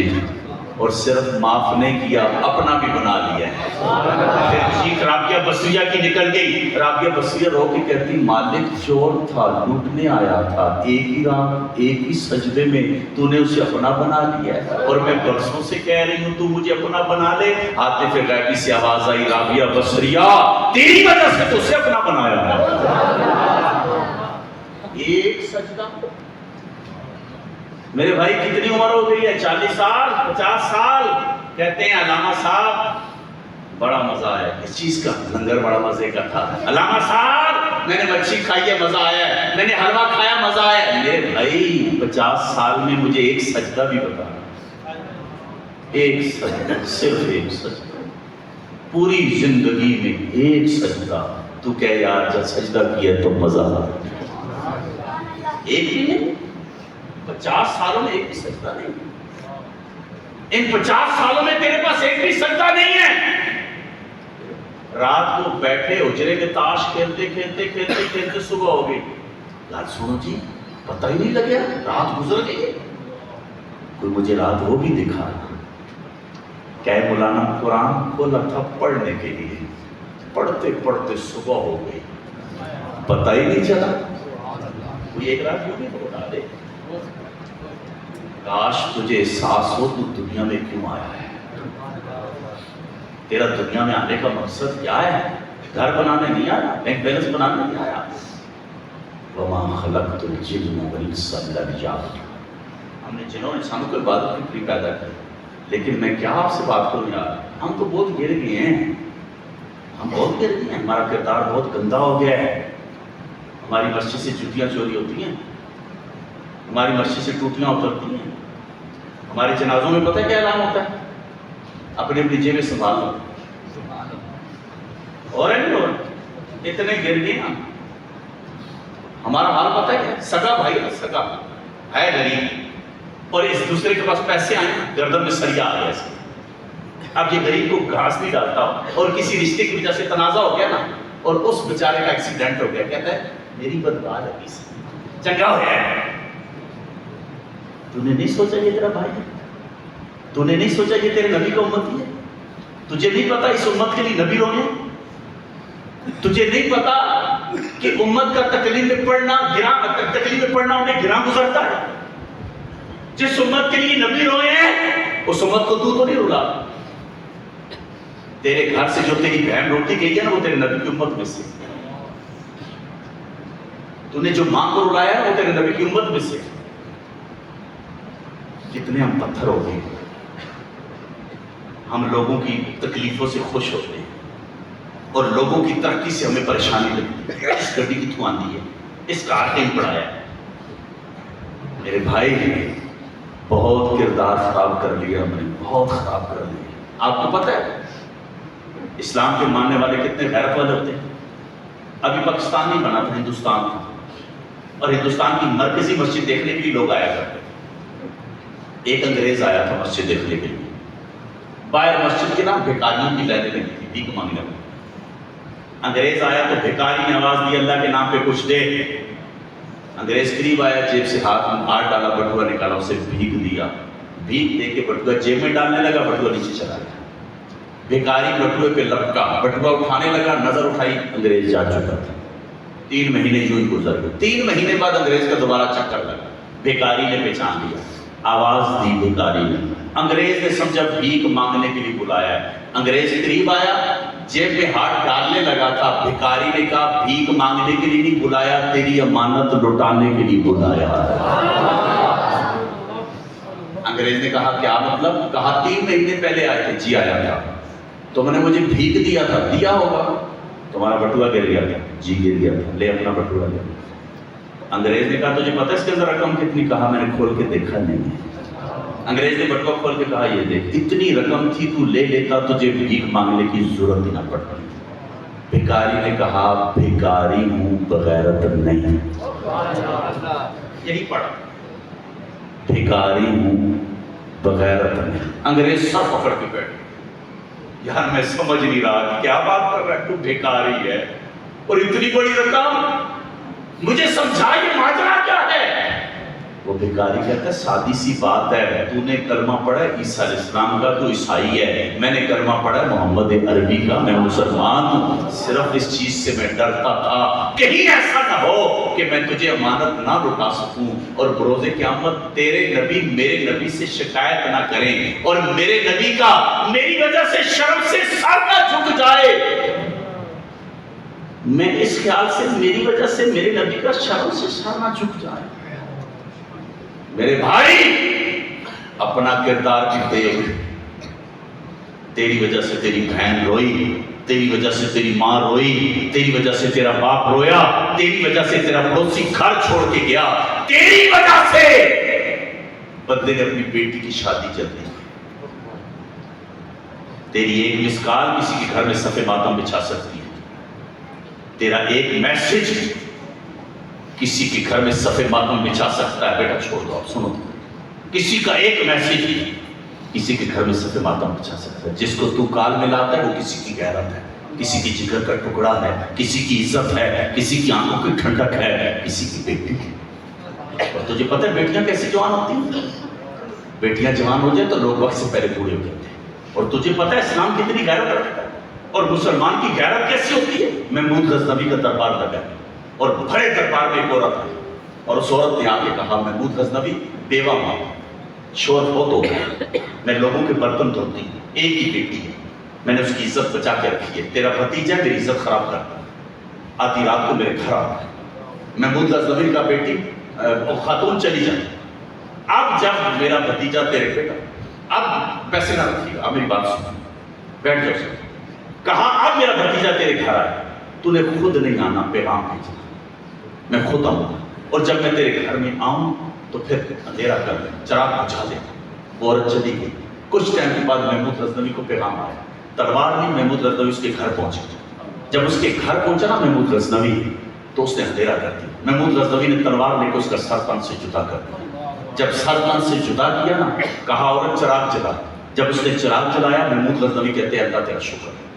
اور صرف معاف نہیں کیا، اپنا بھی بنا لیا. پھر چیخ رابعہ بصریہ کی نکل گئی. رابعہ بصریہ رو کے کہتی مالک چور تھا، لوٹنے آیا تھا، ایک ہی رات ایک ہی سجدے میں تو نے اسے اپنا بنا لیا، اور میں برسوں سے کہہ رہی ہوں تو مجھے اپنا بنا لے. عاطف غیبی سے آواز آئی رابعہ بصریہ تیری وجہ سے تو اسے اپنا بنایا. ایک سجدہ. میرے بھائی کتنی عمر ہو گئی ہے؟ 40 سال 50 سال. کہتے ہیں علامہ صاحب بڑا مزہ آیا. اس چیز کا؟ لنگر بڑا مزے کا تھا. علامہ صاحب میں نے مچھی کھائی ہے مزہ آیا ہے، میں نے حلوہ کھایا مزہ آیا ہے. میرے بھائی 50 سال میں مجھے ایک سجدہ بھی بتا. ایک سجدہ، صرف ایک سجدہ، پوری زندگی میں ایک سجدہ. تو کہہ یار جب سجدہ کیا تو مزہ آ. ایک ہی نہیں، 50 سالوں میں ایک بھی سجدہ نہیں. ان 50 سالوں میں تیرے پاس ایک بھی سجدہ نہیں ہے. رات کو بیٹھے اجرے میں تاش کھیلتے کھیلتے کھیلتے کھیلتے صبح ہو گئی. یار سنو جی پتہ ہی نہیں لگیا رات گزر گئی. کوئی مجھے رات وہ بھی دکھا. کہ مولانا قرآن کھولا تھا پڑھنے کے لیے، پڑھتے پڑھتے صبح ہو گئی، پتہ ہی نہیں چلا. کوئی ایک رات یوں بھی بتا دے کاش تجھے احساس ہو تو دنیا میں کیوں آیا ہے، تیرا دنیا میں آنے کا مقصد کیا ہے. گھر بنانے نہیں آیا، بینک بیلنس بنانے نہیں آیا. وَمَا خَلَقْتُ الْجِنَّ وَالْإِنسَ إِلَّا لِيَعْبُدُونِ. ہم نے جنوں انسانوں کو عبادت کے لیے پیدا کیا. لیکن میں کیا آپ سے بات کروں یار، ہم تو بہت گر گئے ہیں. ہم بہت گر گئے ہیں، ہمارا کردار بہت گندا ہو گیا ہے. ہماری مسجد سے جوتیاں چوری ہوتی ہیں، ہماری مسجد سے ٹوٹیاں اترتی ہیں. ہمارے جنازوں میں پتہ کیا اعلان ہوتا ہے؟ اپنے اپنی جیبیں سنبھالو. اور اتنے گر گئے ہم. ہمارا حال پتہ ہے، سگا بھائی ہے، سگا ہے غریب اور اس دوسرے کے پاس پیسے آئے، گردن میں سریا آ گیا اس کے. اب یہ غریب کو گھاس نہیں ڈالتا اور کسی رشتے کی وجہ سے تنازع ہو گیا نا، اور اس بیچارے کا ایکسیڈنٹ ہو گیا. کہتا ہے میری بدبال ہے، چنگا ہو گیا ہے. تو نے نہیں سوچا یہ تیرا بھائی ہے، تو نے نہیں سوچا یہ تیرے نبی کا امتی ہے؟ تجھے نہیں پتا اس امت کے لیے نبی روئے؟ تجھے نہیں پتا کہ امت کا تکلیف میں پڑھنا انہیں گراں گزرتا ہے؟ جس امت کے لیے نبی روئے ہیں اس امت کو تو نہیں رلا۔ تیرے گھر سے جو تیری بہن روتی گئی ہے نا وہ تیرے نبی کی امت میں سے، تو نے جو ماں کو رلایا ہے وہ تیرے نبی کی امت میں سے۔ کتنے ہم پتھر ہو گئے، ہم لوگوں کی تکلیفوں سے خوش ہوتے ہیں اور لوگوں کی ترقی سے ہمیں پریشانی لگتی ہے۔ اس گڈی کتوں آندی ہے، اس کار کہیں پڑھایا ہے۔ میرے بھائی بہت کردار خراب کر لیا ہم نے، بہت خراب کر لیا۔ آپ کو پتہ ہے اسلام کے ماننے والے کتنے غیرت والے ہوتے ہیں؟ ابھی پاکستان نہیں بنا تھا، ہندوستان تھا، اور ہندوستان کی مرکزی مسجد دیکھنے کے لیے لوگ آیا کرتے تھے۔ ایک انگریز آیا تھا مسجد دیکھنے کے لیے، باہر مسجد کے نام بھکاریوں کی لائنیں لگی تھی، بھیک مانگنے والی۔ انگریز آیا تو بھکاری نے آواز دی اللہ کے نام پہ کچھ دے۔ انگریز قریب آیا، جیب سے ہاتھ ڈالا، بٹوا نکالا، اسے بھیک دیا۔ بھیک دے کے بٹوا جیب میں ڈالنے لگا، بٹوا نیچے چلا گیا۔ بھکاری بٹوے پہ لپکا، بٹوا اٹھانے لگا، نظر اٹھائی، انگریز جا چکا تھا۔ 3 مہینے یوں ہی گزر گئے۔ 3 مہینے بعد انگریز کا دوبارہ چکر لگا، بھکاری نے پہچان لیا، آواز دی بھکاری نے۔ انگریز نے سمجھا بھیک مانگنے کے لیے بلایا ہے۔ انگریز قریب آیا، جیب میں ہاتھ ڈالنے لگا تھا، بھکاری نے کہا بھیک مانگنے کے لیے نہیں بلایا، تیری امانت لوٹانے کے لیے بلایا۔ انگریز نے کہا کیا مطلب؟ کہا 3 مہینے پہلے آئے تھے۔ جی آیا تھا، تم نے مجھے بھیک دیا تھا، دیا ہوگا، تمہارا بٹوا گر گیا تھا۔ جی گر گیا تھا، لے اپنا بٹوا لے۔ انگریز نے کہا تجھے پتہ ہے اس کے اندر رقم کتنی؟ کہا میں نے کھول کے دیکھا نہیں۔ انگریز نے بٹوا کھول کے کہا یہ دیکھ، اتنی رقم تھی، تو لے لیتا، تجھے بھیک مانگنے کی ضرورت ہی نہ پڑتی۔ بھکاری نے کہا بھکاری ہوں بغیرت نہیں۔ یہی پڑھا، بھکاری ہوں بغیرت نہیں۔ انگریز سر پکڑ کے بیٹھ، یار میں سمجھ نہیں رہا کہ کیا بات کر رہا ہے، تو بھکاری ہے اور اتنی بڑی رقم، مجھے سمجھا یہ ماجرا کیا ہے؟ وہ بھکاری کہتا ہے سادی سی بات ہے، تو نے کلمہ پڑھا ہے عیسیٰ علیہ السلام کا، تو عیسائی ہے، میں نے کلمہ پڑھا ہے محمد عربی کا، میں مسلمان ہوں۔ صرف اس چیز سے میں ڈرتا تھا کہیں ایسا نہ ہو کہ میں تجھے امانت نہ لوٹا سکوں اور بروز قیامت تیرے نبی میرے نبی سے شکایت نہ کریں اور میرے نبی کا میری وجہ سے شرم سے سر نہ جھک جائے۔ میں اس خیال سے میری وجہ سے میرے نبی کا شرم سے سر نہ جھک جائے۔ میرے بھائی اپنا کردار بھی دیکھ، تیری وجہ سے تیری بہن روئی، تیری وجہ سے تیری ماں روئی، تیری وجہ سے تیرا باپ رویا، تیری وجہ سے تیرا پڑوسی گھر چھوڑ کے گیا، تیری وجہ سے بندے نے اپنی بیٹی کی شادی چل دی۔ تیری ایک مس کال کسی کے گھر میں صف ماتم بچھا سکتی ہے، تیرا ایک میسج کسی کے گھر میں صف ماتم بچھا سکتا ہے۔ بیٹا چھوڑ دو، آپ سنو، کسی کا ایک میسج کسی کے گھر میں صف ماتم بچھا سکتا ہے۔ جس کو تو کال میں لاتا ہے وہ کسی کی غیرت ہے، کسی کی جگر کا ٹکڑا ہے، کسی کی عزت ہے، کسی کی آنکھوں کی ٹھنڈک ہے، کسی کی بیٹی ہے۔ اور تجھے پتہ ہے بیٹیاں کیسے جوان ہوتی ہیں؟ بیٹیاں جوان ہو جائیں تو لوگ وقت سے پہلے بوڑھے ہو جاتے ہیں۔ اور تجھے پتہ ہے اسلام کتنی غیرت رکھتا ہے اور مسلمان کی غیرت کیسی ہوتی ہے؟ محمود غزنوی کا دربار لگا اور بڑے دربار میں ایک عورت آئی اور اس عورت نے آ کے کہا محمود غزنوی بیوہ ماں، شوہر بہت ہو گیا، میں لوگوں کے برتن دھوتی ہوں، ایک ہی بیٹی ہے، میں نے اس کی عزت بچا کے رکھی ہے، تیرا بھتیجا میری عزت خراب کرتا ہے، آدھی رات کو میرے گھر آتا ہے۔ محمود غزنوی کا بیٹی خاتون چلی جائے، اب جب میرا بھتیجا تیرے بیٹا، اب پیسے نہ رکھیے گا، اب میری بات سن، بیٹھ جاؤ سر۔ کہا اب میرا بھتیجا تیرے گھر آئے، تو نے خود نہیں آنا، پیغام بھیجا، میں خود آؤں اور جب میں تیرے گھر میں آؤں تو پھر اندھیرا کر دیں، چراغ بجھا دیں۔ وہ عورت چلی گئی۔ کچھ ٹائم کے بعد محمود غزنوی کو پیغام آیا، تلوار نہیں، محمود غزنوی اس کے گھر پہنچے۔ جب اس کے گھر پہنچا نا محمود غزنوی تو اس نے اندھیرا کر دیا۔ محمود غزنوی نے تلوار لے کے اس کا سر تن سے جدا کر دیا۔ جب سر تن سے جدا کیا نا، کہا عورت چراغ جلا۔ جب اس نے چراغ جلایا، محمود غزنوی کہتے ہیں اللہ تیرا شکر ہے۔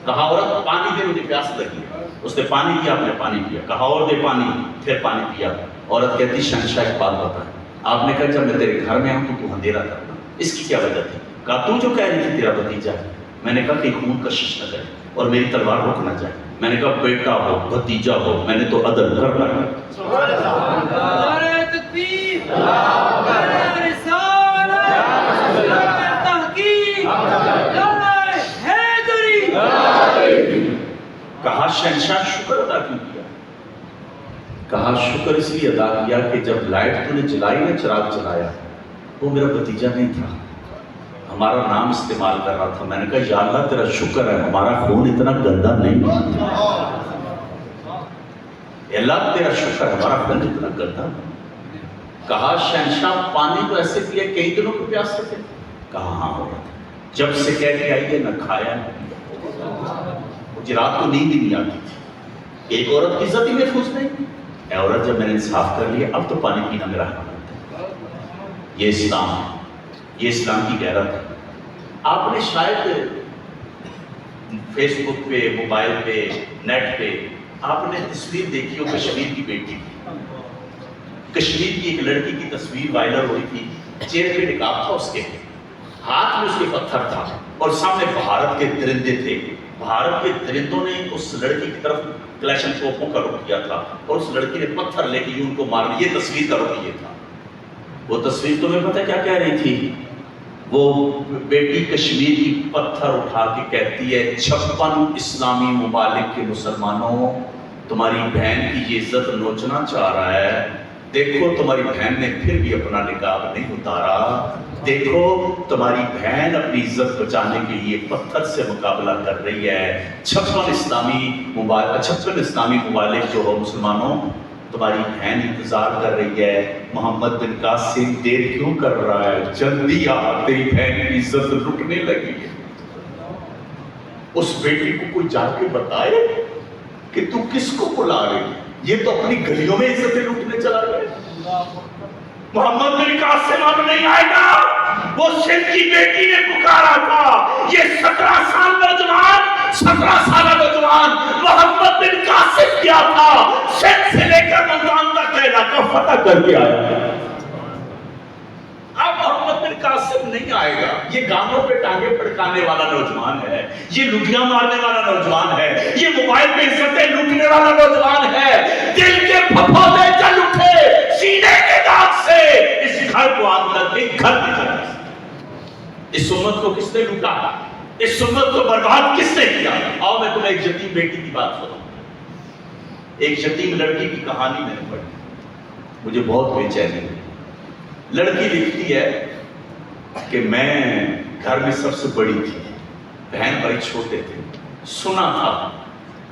کہا عورت پانی دے، مجھے پیاس لگی ہے۔ اس نے پانی دیا، آپ نے پانی پیا۔ کہا اور دے پانی، پھر پانی پیا۔ عورت کہتی شہنشاہ ایک بات بتا ہے، آپ نے کہا جب میں تیرے گھر میں آؤں تو اندھیرا کرنا، اس کی کیا وجہ تھی؟ کہا تو جو کہہ رہی تھی تیرا بھتیجا ہے. میں نے کہا کہ خون کشش نہ کرے اور میری تلوار رک نہ جائے. میں نے کہا بیٹا ہو بھتیجا ہو میں نے تو عدل کرنا ہے. کہا شہنشاہ شکر ادا کیوں کیا؟ کہا شکر اس لیے ادا کیا کہ جب لائٹ تو نے جلائی نا چراغ جلایا وہ میرا بھتیجا نہیں تھا، ہمارا نام استعمال کر رہا تھا. میں نے کہا یا اللہ تیرا شکر ہے ہمارا خون اتنا گندا نہیں ہے. اللہ تیرا شکر ہے ہمارا خون اتنا گندا نہیں. کہا شہنشاہ پانی تو ایسے پیا کئی دنوں کو پیاسے تھے؟ کہا ہاں ہو رہا تھا. جب سے کہہ کے آئی ہے نہ کھایا نہ پیا. مجھے رات کو نیند ہی نہیں آتی تھی. ایک عورت کی عزت ہی محفوظ نہیں. اے عورت جب میں نے انصاف کر لیا اب تو پانی پینا میرا حق ہے. یہ اسلام ہے، یہ اسلام کی غیرت ہے. آپ نے شاید فیس بک پہ موبائل پہ نیٹ پہ آپ نے تصویر دیکھی ہو کشمیر کی بیٹی کی. کشمیر کی ایک لڑکی کی تصویر وائرل ہوئی تھی. چہرے پہ نقاب تھا اس کے، ہاتھ میں اس کے پتھر تھا اور سامنے بھارت کے درندے تھے. بھارت کے درندوں نے اس لڑکی کی طرف کلیشن توپوں کا رخ کیا تھا اور اس لڑکی نے پتھر لے کے ان کو مارا. یہ تصویر کا رخ یہ تھا. وہ تصویر تمہیں پتہ کیا کہہ رہی تھی؟ وہ بیٹی کشمیر کی پتھر اٹھا کے کہتی ہے 56 اسلامی ممالک کے مسلمانوں تمہاری بہن کی یہ عزت نوچنا چاہ رہا ہے. دیکھو تمہاری بہن نے پھر بھی اپنا نقاب نہیں اتارا. دیکھو تمہاری بہن اپنی عزت بچانے کے لیے پتھر سے مقابلہ کر رہی ہے. 56 اسلامی ممالک جو ہو مسلمانوں تمہاری بہن انتظار کر رہی ہے. محمد بن قاسم دیر کیوں کر رہا ہے؟ جلدی آ تیری بہن کی عزت لٹنے لگی ہے. اس بیٹی کو کوئی جا کے بتائے کہ تو کس کو بلا رہی ہے؟ یہ تو اپنی گلیوں میں عزتیں لوٹنے چلا گئے. محمد بن قاسم اب نہیں آئے گا. وہ سندھ کی بیٹی نے پکارا تھا. یہ 17 سالہ نوجوان محمد بن قاسم کیا تھا سندھ سے لے کر ملتان تک کا علاقہ فتح کر کے آیا. اب محمد بن قاسم نہیں آئے گا. یہ گانوں پہ ٹانگیں پڑکانے والا نوجوان ہے. یہ لٹیاں مارنے والا نوجوان ہے. یہ موبائل پہ عزتیں لوٹنے والا نوجوان ہے. دل کے پھپھوڑے جل اٹھے سینے کے داغ سے. اس گھر کو آگ لگ گئی. گھر کی طرح اس امت کو کس نے لوٹا؟ اس امت کو برباد کس نے کیا؟ آؤ میں تمہیں ایک یتیم بیٹی کی بات سناؤں. ایک یتیم لڑکی کی کہانی میں نے پڑھی. مجھے بہت بے چینی ہوئی. لڑکی لکھتی ہے کہ میں گھر میں سب سے بڑی تھی، بہن بھائی چھوٹے تھے. سنا تھا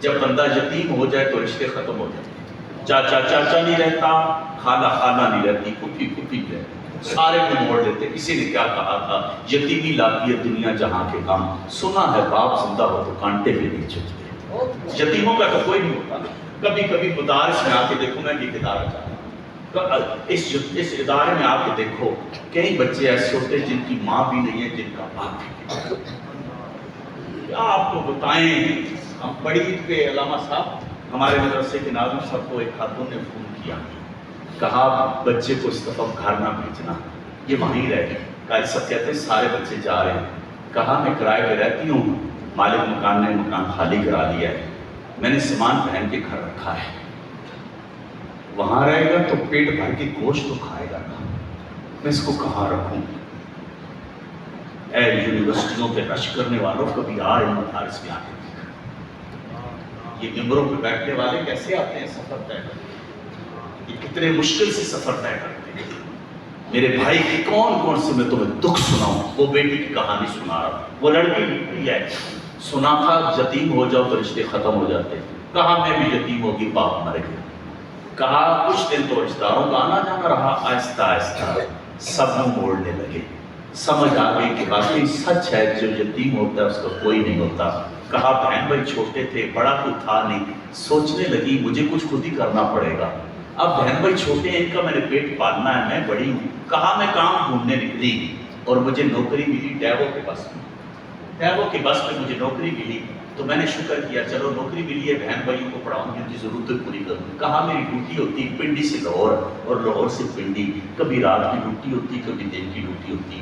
جب بندہ یتیم ہو جائے تو رشتے ختم ہو جاتے. چاچا چاچا نہیں رہتا، خالہ خالہ نہیں رہتی، پھوپھی پھوپھی نہیں رہتی، سارے کو موڑ لیتے. کسی نے کیا کہا تھا؟ یتیمی لاتی ہے دنیا جہاں کے کام. سنا ہے باپ زندہ ہو تو کانٹے بھی نہیں چھوٹتے. یتیموں کا تو کوئی نہیں ہوتا. کبھی کبھی مدارس میں آ کے دیکھو، میں بھی ادارہ چاہتا ہوں. اس ادارے میں آ کے دیکھو کئی بچے ایسے ہوتے ہیں جن کی ماں بھی نہیں ہے، جن کا باپ بھی نہیں. کیا آپ کو بتائیں. ہم بڑی عید پہ علامہ صاحب ہمارے مدرسے کے ناظم صاحب کو ایک خاتون نے فون کیا، کہا بچے کو اس دفعہ گھر نہ بھیجنا، یہ وہیں رہ گئے. کہا سب کہتے ہیں سارے بچے جا رہے ہیں. کہا میں کرائے پہ رہتی ہوں، مالک مکان نے مکان خالی کرا دیا ہے. میں نے سامان پہن کے گھر رکھا ہے. وہاں رہے گا تو پیٹ بھر کے گوشت تو کھائے گا نا. میں اس کو کہاں رکھوں؟ اے یونیورسٹیوں پہ رش کرنے والوں کبھی آ ان مدارس میں آتے. یہ ممبروں پہ بیٹھنے والے کیسے آتے ہیں سفر طے کرتے ہیں. یہ کتنے مشکل سے سفر طے کرتے ہیں. میرے بھائی کی کون سے میں تمہیں دکھ سناؤں. وہ بیٹی کی کہانی سنا رہا. وہ لڑکی لکھتی ہے سنا تھا یتیم ہو جاؤ تو رشتے ختم ہو جاتے. کہا میں بھی یتیم ہوگی، باپ مر گیا. کہا کچھ دن تو رشتہ داروں کا آنا جانا رہا. آہستہ آہستہ سب منہ موڑنے لگے. سمجھ آ گئی کہ واقعی سچ ہے جو یتیم ہوتا ہے اس کا کوئی نہیں ہوتا. کہا بہن بھائی چھوٹے تھے، بڑا کوئی تھا نہیں. سوچنے لگی مجھے کچھ خود ہی کرنا پڑے گا. اب بہن بھائی چھوٹے ہیں، ان کا میں نے پیٹ پالنا ہے، میں بڑی ہوں. کہا میں کام ڈھونڈنے نکلی اور مجھے نوکری ملی ٹیبو کے بس میں. ٹیبو کے بس میں مجھے نوکری ملی تو میں نے شکر کیا چلو نوکری ملی ہے، بہن بھائیوں کو پڑھاؤں گی، ان کی ضرورتیں پوری کروں. کہا میری ڈیوٹی ہوتی پنڈی سے لاہور اور لاہور سے پنڈی. کبھی رات کی ڈیوٹی ہوتی، کبھی دن کی ڈیوٹی ہوتی.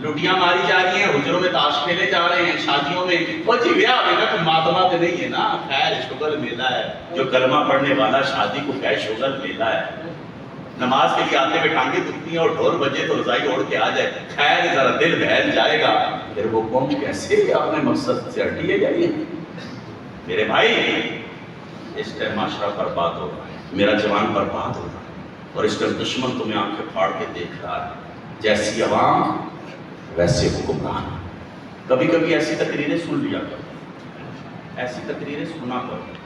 لٹیاں ماری جا رہی ہیں، حجروں میں تاش کھیلے جا رہے ہیں، شادیوں میں وہ جی بیاہ ہوئے نا تو ماتما تو نہیں ہے نا، خیر شوگر میلہ ہے، جو کلمہ پڑھنے والا شادی کو خیر شوگر میلہ ہے، نماز کے لیے آتے ہوئے ٹانگیں دکھتی ہیں اور ڈھول بجے تو رضائی اوڑھ کے آ جائے، خیر ذرا دل بہل جائے گا، پھر وہ قوم کیسے اپنے مقصد سے ہٹی ہے جائیے۔ میرے بھائی اس ٹائم معاشرہ برباد ہو رہا ہے، میرا جوان برباد ہو رہا ہے، اور اس ٹائم دشمن تمہیں آنکھیں پھاڑ کے دیکھ رہا ہے، جیسی عوام ویسے حکمران۔ کبھی کبھی ایسی تقریریں سن لیا کرو، ایسی تقریریں سنا کرو۔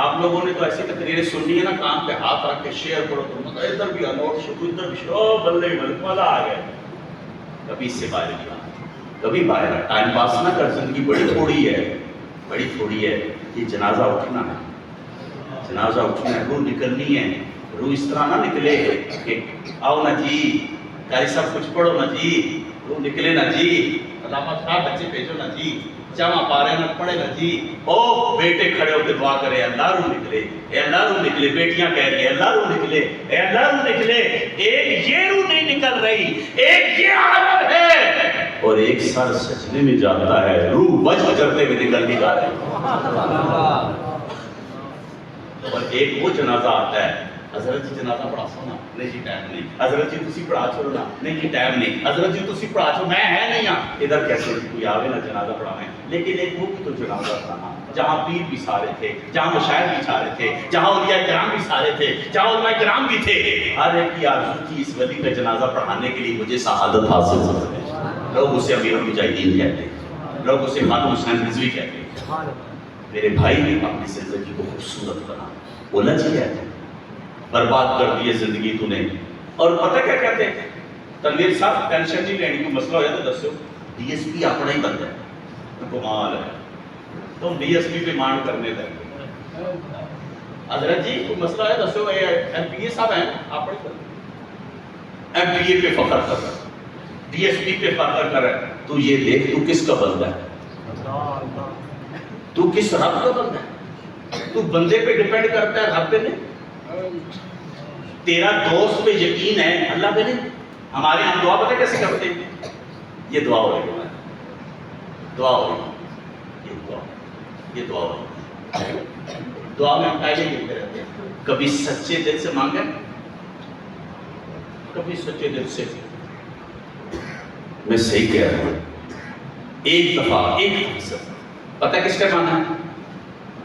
آپ لوگوں نے تو ایسی تقریریں سن لی ہے نا، کان پہ ہاتھ رکھ کے شیئر کرو تو مطلب ادھر بھی انوٹ شکو ادھر بھی شو بلے بلے والا آ گئے، کبھی اس سے باہر نہیں آتا، کبھی باہر آ، ٹائم پاس نہ کر، زندگی بڑی تھوڑی ہے، بڑی تھوڑی ہے، یہ جنازہ اٹھنا ہے، جنازہ اٹھنا ہے، روح نکلنی ہے، روح اس طرح نہ نکلے کہ آؤ نا جی قاری صاحب کچھ پڑھو نا جی، روح نکلے نا جی، علامت صاحب بچے بھیجو نا جی، جمع پارے نہ پڑھے نا جی، او بیٹے کھڑے ہو کے دعا کرے اللہ روح نکلے، اے اللہ روح نکلے، بیٹیاں کہہ رہی ہیں اللہ روح نکلے، اے اللہ روح نکلے، ایک یہ روح نہیں نکل رہی، ایک یہ عالم ہے، اور ایک سر سجنے میں جاتا ہے، روح وجد کرتے ہوئے نکل کے جا رہے ہیں، اور ایک وہ جنازہ آتا ہے، حضرت جی جنازہ پڑھا سونا، نہیں جی ٹائم نہیں، حضرت جی تسی پڑھا چھوڑو نا، نہیں جی ٹائم نہیں، حضرت جی تسی پڑھا چھوڑو، میں ہے نہیں ہاں، ادھر کیسے کوئی آوے نا جنازہ پڑھاویں، لیکن ایک وہ بھی تو جنازہ پڑھانا، جہاں پیر بھی سارے تھے، جہاں مشاہد بھی سارے تھے، جہاں اولیاء کرام بھی سارے تھے، جہاں علماء کرام بھی تھے، ہر ایک کی آرزو تھی اس ولی کا جنازہ پڑھانے کے لیے مجھے شہادت حاصل ہو جائے، لوگ اسے امیر المجاہدین کہتے ہیں، لوگ اسے خاتم حسین رضوی کہتے ہیں۔ میرے بھائی نے اپنی زندگی کو خوبصورت بنا، الجھ گیا ہے، برباد کر دیے زندگی تو نے، اور پتہ کیا کہتے ہیں تنویر صاحب ٹینشن نہیں لینی، کوئی مسئلہ ہو جائے تو دسو، ڈی ایس پی اپنا ہی بندہ ہے، کمال ہے، تم ڈی ایس پی پہ مانڈ کرنے لگے، حضرت جی کوئی مسئلہ ہے دسو، ایم پی اے صاحب ہیں آپ ہی کریں، ایم پی اے پہ فخر کر رہا ہے، ڈی ایس پی پہ فخر کر رہا ہے، تو یہ دیکھ تو کس کا بندہ ہے، تو کس رب کا بندہ ہے، تو بندے پہ ڈیپینڈ کرتا ہے رب پہ نہیں، تیرا دوست پہ یقین ہے اللہ پہ نہیں۔ ہمارے ہم دعا پتہ کیسے کرتے ہیں، یہ دعا ہو رہی ہے، دعا ہو رہی ہے، یہ دعا ہو رہی ہے، دعا میں ہم پہلے گرتے رہتے ہیں، کبھی سچے دل سے مانگیں، کبھی سچے دل سے، میں صحیح کہہ رہا ہوں، ایک دفعہ ایک فیصد پتہ کس کا مانا ہے،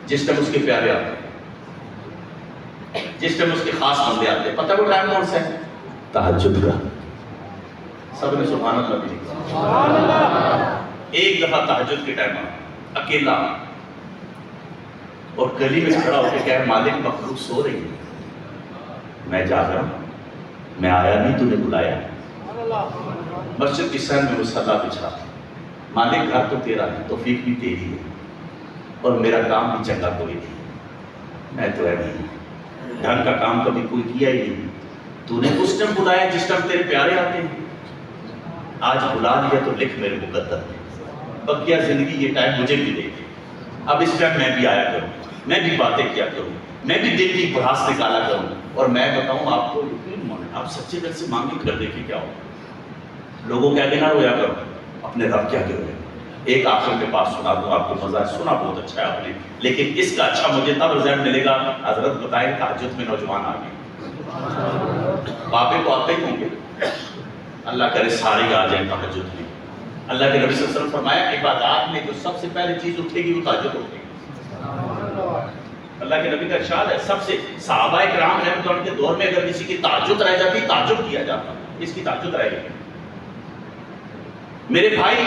جس ٹائم اس کے پیارے آتے ہیں، جس ٹائم اس کے خاص بندے آتے ہیں، پتہ وہ ٹائم کون سا ہے، تہجد کا، سب نے سبحان اللہ بھی لکھا، ایک دفعہ تہجد کے ٹائم اکیلا اور گلی میں کھڑا ہو کے کہہ مالک مخلوق سو رہی ہے، میں جاگ رہا ہوں، میں آیا نہیں تو نے بلایا، مسجد کی سین میں مصلی بچھا، مالک گھر تو تیرا ہے، توفیق بھی تیری ہے، اور میرا کام بھی چنگا کوئی نہیں، میں تو ہے نہیں، ڈھنگ کا کام کبھی کوئی کیا ہی نہیں، تو نے اس ٹائم بلایا جس ٹائم تیرے پیارے آتے ہیں، آج بلا لیا تو لکھ میرے مقدر میں، بقیہ زندگی یہ ٹائم مجھے بھی دے گی، اب اس ٹائم میں بھی آیا کروں، میں بھی باتیں کیا کروں، میں بھی دل کی بھڑاس نکالا کروں، اور میں بتاؤں آپ کو، آپ سچے دل سے مانگے کر دیکھیں کیا ہو، لوگوں کے آگے نہ رویا کرو، اپنے رب کے آگے رویا، ایک آخر کے پاس سنا دوں آپ کو مزہ ہے، سنا بہت اچھا ہے آپ نے، لیکن اس کا اچھا مجھے تب رزلٹ ملے گا، حضرت بتائیں تہجد میں نوجوان آگے، بابے کو آتے ہی ہوں گے، اللہ کرے سارے آ جائیں تہجد میں، اللہ کے نبی صلی اللہ علیہ وسلم فرمایا عبادات میں جو سب سے پہلے چیز اٹھے گی وہ تہجد اٹھے گی، اللہ کے نبی کا ارشاد ہے، سب سے صحابہ کرام رحمۃ اللہ کے دور میں اگر کسی کی تہجد رہ جاتی تہجد کیا جاتا، اس کی تہجد رہ گئی، میرے بھائی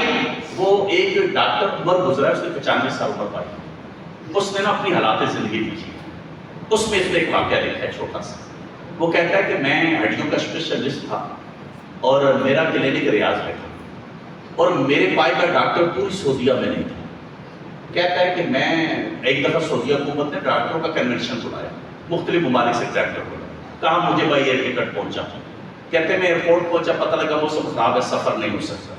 وہ ایک ڈاکٹر عمر گزرا ہے، اس نے 95 سال عمر پائی، اس نے نا اپنی حالات زندگی لکھی، اس میں اس نے ایک واقعہ لکھا ہے چھوٹا سا، وہ کہتا ہے کہ میں ہڈیوں کا اسپیشلسٹ تھا اور میرا کلینک ریاض میں تھا، اور میرے پائے کا ڈاکٹر پوری سعودیہ میں نہیں تھا، کہتا ہے کہ میں ایک دفعہ سعودیہ حکومت نے ڈاکٹروں کا کنونشن بلایا، مختلف ممالک سے ڈاکٹر بلایا، کہا مجھے بھائی ایئر ٹکٹ پہنچا، کہتے ہیں میں ایئرپورٹ پہنچا، پتہ لگا وہ سب خراب ہے، سفر نہیں ہو سکتا،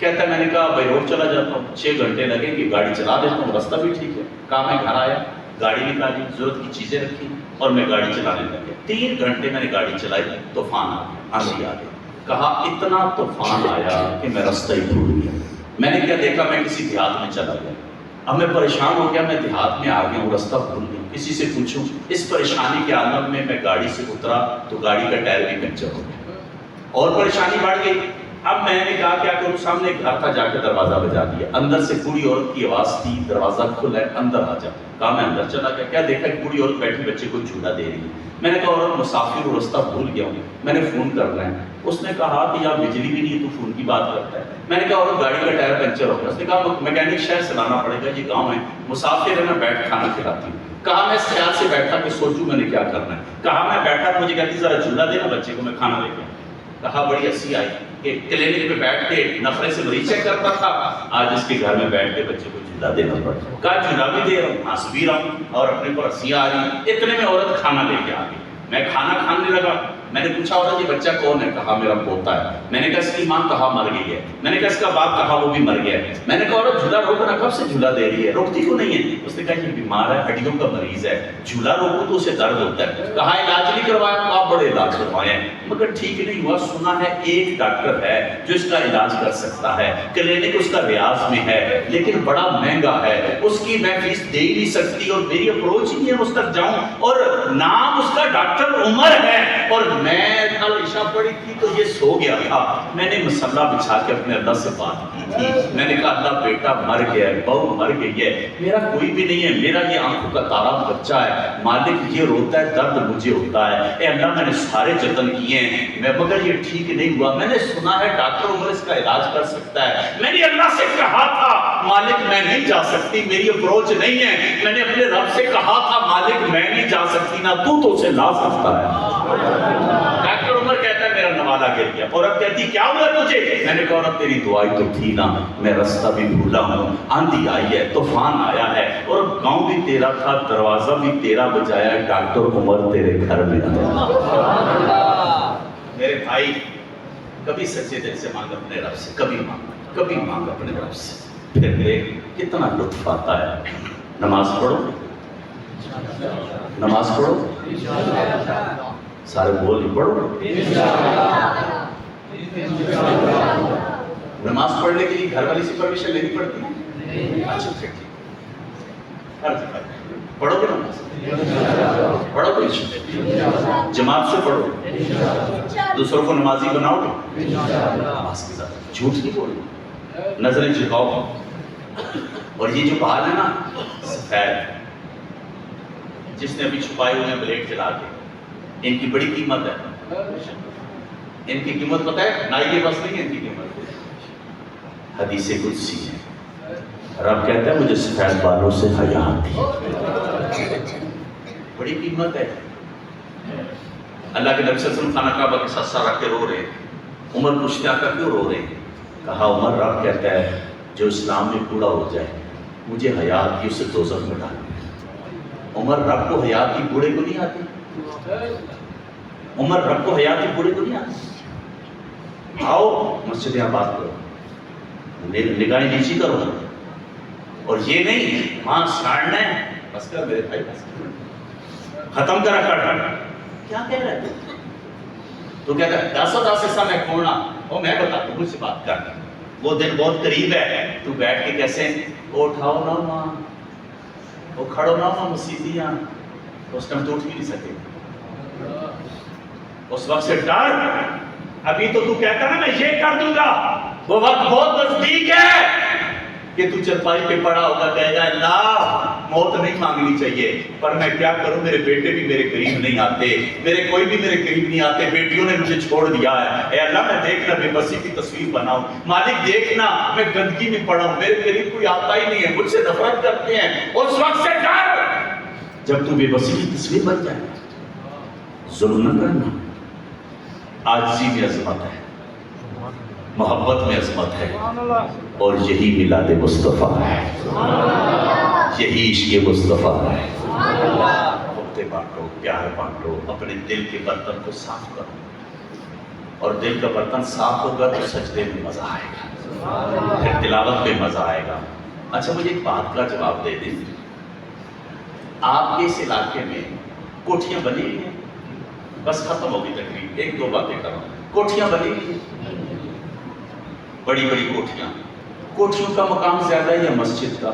کہتا ہے میں نے کہا بھائی روڈ چلا جاتا ہوں، 6 گھنٹے لگیں گے، گاڑی چلا دیتا ہوں، راستہ بھی ٹھیک ہے، کہا میں گھر آیا، گاڑی نکالی، ضرورت کی چیزیں رکھی اور میں گاڑی چلانے لگا، 3 گھنٹے میں نے گاڑی چلائی، طوفان آ گیا، آندھی آ گئی، کہا اتنا طوفان آیا کہ میں رستہ ہی بھول گیا. میں نے کیا دیکھا، میں کسی دیہات میں چلا گیا. اب میں پریشان ہو گیا، میں دیہات میں آ گیا ہوں، رستہ بھول گیا. کسی سے پوچھوں، اس پریشانی کے عالم میں گاڑی سے اترا تو گاڑی کا ٹائر بھی پنچر ہو گیا اور پریشانی بڑھ گئی. اب میں نے کہا کیا کروں، سامنے ایک گھر تھا، جا کے دروازہ بجا دیا. اندر سے بوڑھی عورت کی آواز تھی، دروازہ کھلا ہے، اندر آ جا. کہا میں اندر چلا گیا. کیا دیکھا کہ بوڑھی عورت بیٹھی بچے کو جھولا دے رہی ہے. میں نے کہا عورت مسافر ہوں، رستہ بھول گیا ہوں، میں نے فون کرنا ہے. اس نے کہا کہ یہاں بجلی بھی نہیں ہے، تو فون کی بات کرتا ہے. میں نے کہا عورت گاڑی کا ٹائر پنچر ہو گیا. اس نے کہا میکینک شہر سے لانا پڑے گا، یہ گاؤں ہے، مسافر ہے، میں بیٹھ کھانا کھلاتی ہوں. کہا میں اس خیال سے بیٹھا کہ سوچوں میں نے کیا کرنا ہے. کہا میں بیٹھا، مجھے کہتی ذرا جھولا دینا بچے کو، میں کھانا لے کے. کہا بڑی ہنسی آئی کہ کلینک پہ بیٹھ کے نفرے سے مریض چیک کرتا تھا، آج اس کے گھر میں بیٹھ کے بچے کو جھولا دینا پڑتا. کہا جھولا بھی دے رہا ہوں، ہنس بھی رہا ہوں اور اپنے پر ہنسی آ رہی. اتنے میں عورت کھانا لے کے آ گئی. میں کھانا کھانے لگا. میں نے پوچھا عورت یہ بچہ کون ہے؟ کہا میرا پوتا ہے. میں نے کہا اس کی ماں؟ کہا مر گئی ہے. میں نے کہا اس کا باپ؟ کہا وہ بھی مر گیا ہے. میں نے کہا عورت جھولا روکنا، کب سے جھولا دے رہی ہے، روکتی کیوں نہیں ہے؟ اس نے کہا یہ بیمار ہے، ہڈیوں کا مریض ہے، جھولا روکو تو اسے درد ہوتا ہے. کہا علاج نہیں کروایا؟ کہا بڑے علاج کروائے ہیں مگر ٹھیک نہیں ہوا. سنا ہے ایک ڈاکٹر ہے جو اس کا علاج کر سکتا ہے، کلینک اس کا ریاض میں ہے لیکن بڑا مہنگا ہے، اس کی میں فیس دے ہی نہیں سکتی اور میری اپروچ ہی نہیں ہے اس تک جاؤں. اور نام اس کا ڈاکٹر عمر ہے. اور میں کل عشاء پڑھی تھی تو یہ سو گیا تھا. میں نے مسلح بچھا کے اپنے اللہ سے بات کی تھی. میں نے کہا اللہ بیٹا مر گیا ہے، بہو مر گئی ہے، میرا کوئی بھی نہیں ہے، میرا یہ آنکھوں کا تارا بچہ ہے، مالک یہ روتا ہے، درد مجھے ہوتا ہے. اے اللہ میں نے سارے جتن کیے ہیں مگر یہ ٹھیک نہیں ہوا. میں نے سنا ہے ڈاکٹر عمر اس کا علاج کر سکتا ہے. میں نے اللہ سے کہا تھا مالک میں نہیں جا سکتی، میری اپروچ نہیں ہے. میں نے اپنے رب سے کہا تھا مالک میں نہیں جا سکتی، نہ تو اسے لا سکتا ہے. ڈاکٹر عمر کہتا ہے میرا نوالا گر گیا. عورت کہتی کیا ہوا تجھے؟ میں نے کہا عورت تیری دعائی تو تھی نا، میں رستہ بھی بھولا ہوں، آندھی آئی ہے، طوفان آیا ہے اور گاؤں بھی تیرا تھا، دروازہ بھی تیرا بجایا ہے، ڈاکٹر عمر تیرے گھر میں آیا. میرے بھائی کبھی سچے دل سے مانگ اپنے رب سے، کبھی مانگ اپنے رب سے، پھر دیکھ کتنا لطف آتا ہے. نماز پڑھو، نماز پڑھو، سارے بول نہیں پڑھو. نماز پڑھنے کے لیے گھر والی سے پرمیشن لینی پڑتی ہے؟ اچھا پھر ٹھیک، ہر جگہ پڑھو گے نماز، پڑھو گے، جماعت سے پڑھو، دوسروں کو نمازی بناؤ گے، نماز کے ساتھ جھوٹ نہیں بولو، نظریں جھکاؤ. اور یہ جو بال ہے نا سفید، جس نے ابھی چھپائے ہوئے ہیں بلیڈ چلا کے، ان کی بڑی قیمت ہے. ان کی قیمت پتہ ہے؟ نائی کے پاس نہیں ہے ان کی قیمت. حدیث قدسی ہے، رب کہتا ہے مجھے سفید بالوں سے حیا آتی ہے، بڑی قیمت ہے. اللہ کے نبی صلی اللہ علیہ وسلم خانہ کعبہ کے ساتھ رکھ کے رو رہے ہیں. عمر پوچھتے آقا کیوں رو رہے ہیں؟ کہا عمر رب کہتا ہے جو اسلام میں بوڑھا ہو جائے مجھے حیا آتی اسے دوزخ میں ڈال. عمر رب کو حیا آتی بوڑھے کو نہیں آتی؟ عمر رب کو حیا آتی بوڑھے کو نہیں آتی؟ آؤ مسجد یہاں بات کرو، نگاہیں نیچی کرو، اور یہ نہیں ماں ساڑنا ہے. بس کر میرے بھائی، بس ختم کرا کر. کیا کہہ رہے ہیں تو کہتا ہے 10 حصہ میں کھوڑنا. وہ میں بتا دوں، مجھ سے بات کر، وہ دن بہت قریب ہے. تو بیٹھ کے کیسے وہ اٹھاؤ نا ماں، وہ کھڑو نا ماں مسیحیاں. اس ٹائم تو اٹھ بھی نہیں سکے. اس وقت سے ڈر. ابھی تو کہتا نا میں یہ کر دوں گا، وہ وقت بہت نزدیک ہے کہ تو چرپائی پہ پڑا ہوگا، کہے گا اللہ موت نہیں مانگنی چاہیے پر میں کیا کروں، میرے بیٹے بھی میرے قریب نہیں آتے، میرے کوئی بھی میرے قریب نہیں آتے، بیٹیوں نے مجھے چھوڑ دیا ہے. اے اللہ میں دیکھنا بے بسی کی تصویر بناؤں، مالک دیکھنا میں گندگی میں پڑا ہوں، میرے قریب کوئی آتا ہی نہیں ہے، مجھ سے نفرت کرتے ہیں. اس وقت سے ڈر. جب تو بے بسی کی تصویر بن جائے ظلم نہ کرنا. عاجزی میں عظمت ہے، محبت میں عظمت ہے، اور یہی میلاد مصطفیٰ ہے، یہی عشق مصطفیٰ ہے. محبتیں بانٹو، پیار بانٹو، اپنے دل کے برتن کو صاف کرو، اور دل کا برتن صاف ہوگا تو سجدے میں مزہ آئے گا، پھر تلاوت میں مزہ آئے گا. اچھا مجھے ایک بات کا جواب دے دیں، آپ کے اس علاقے میں کوٹھیاں بنی ہیں؟ بس ختم ہوگی تقریب، 1-2 باتیں کروں. کوٹھیاں بنی ہوئی بڑی بڑی کوٹھیاں. کوٹھیوں کا مقام زیادہ ہے یا مسجد کا؟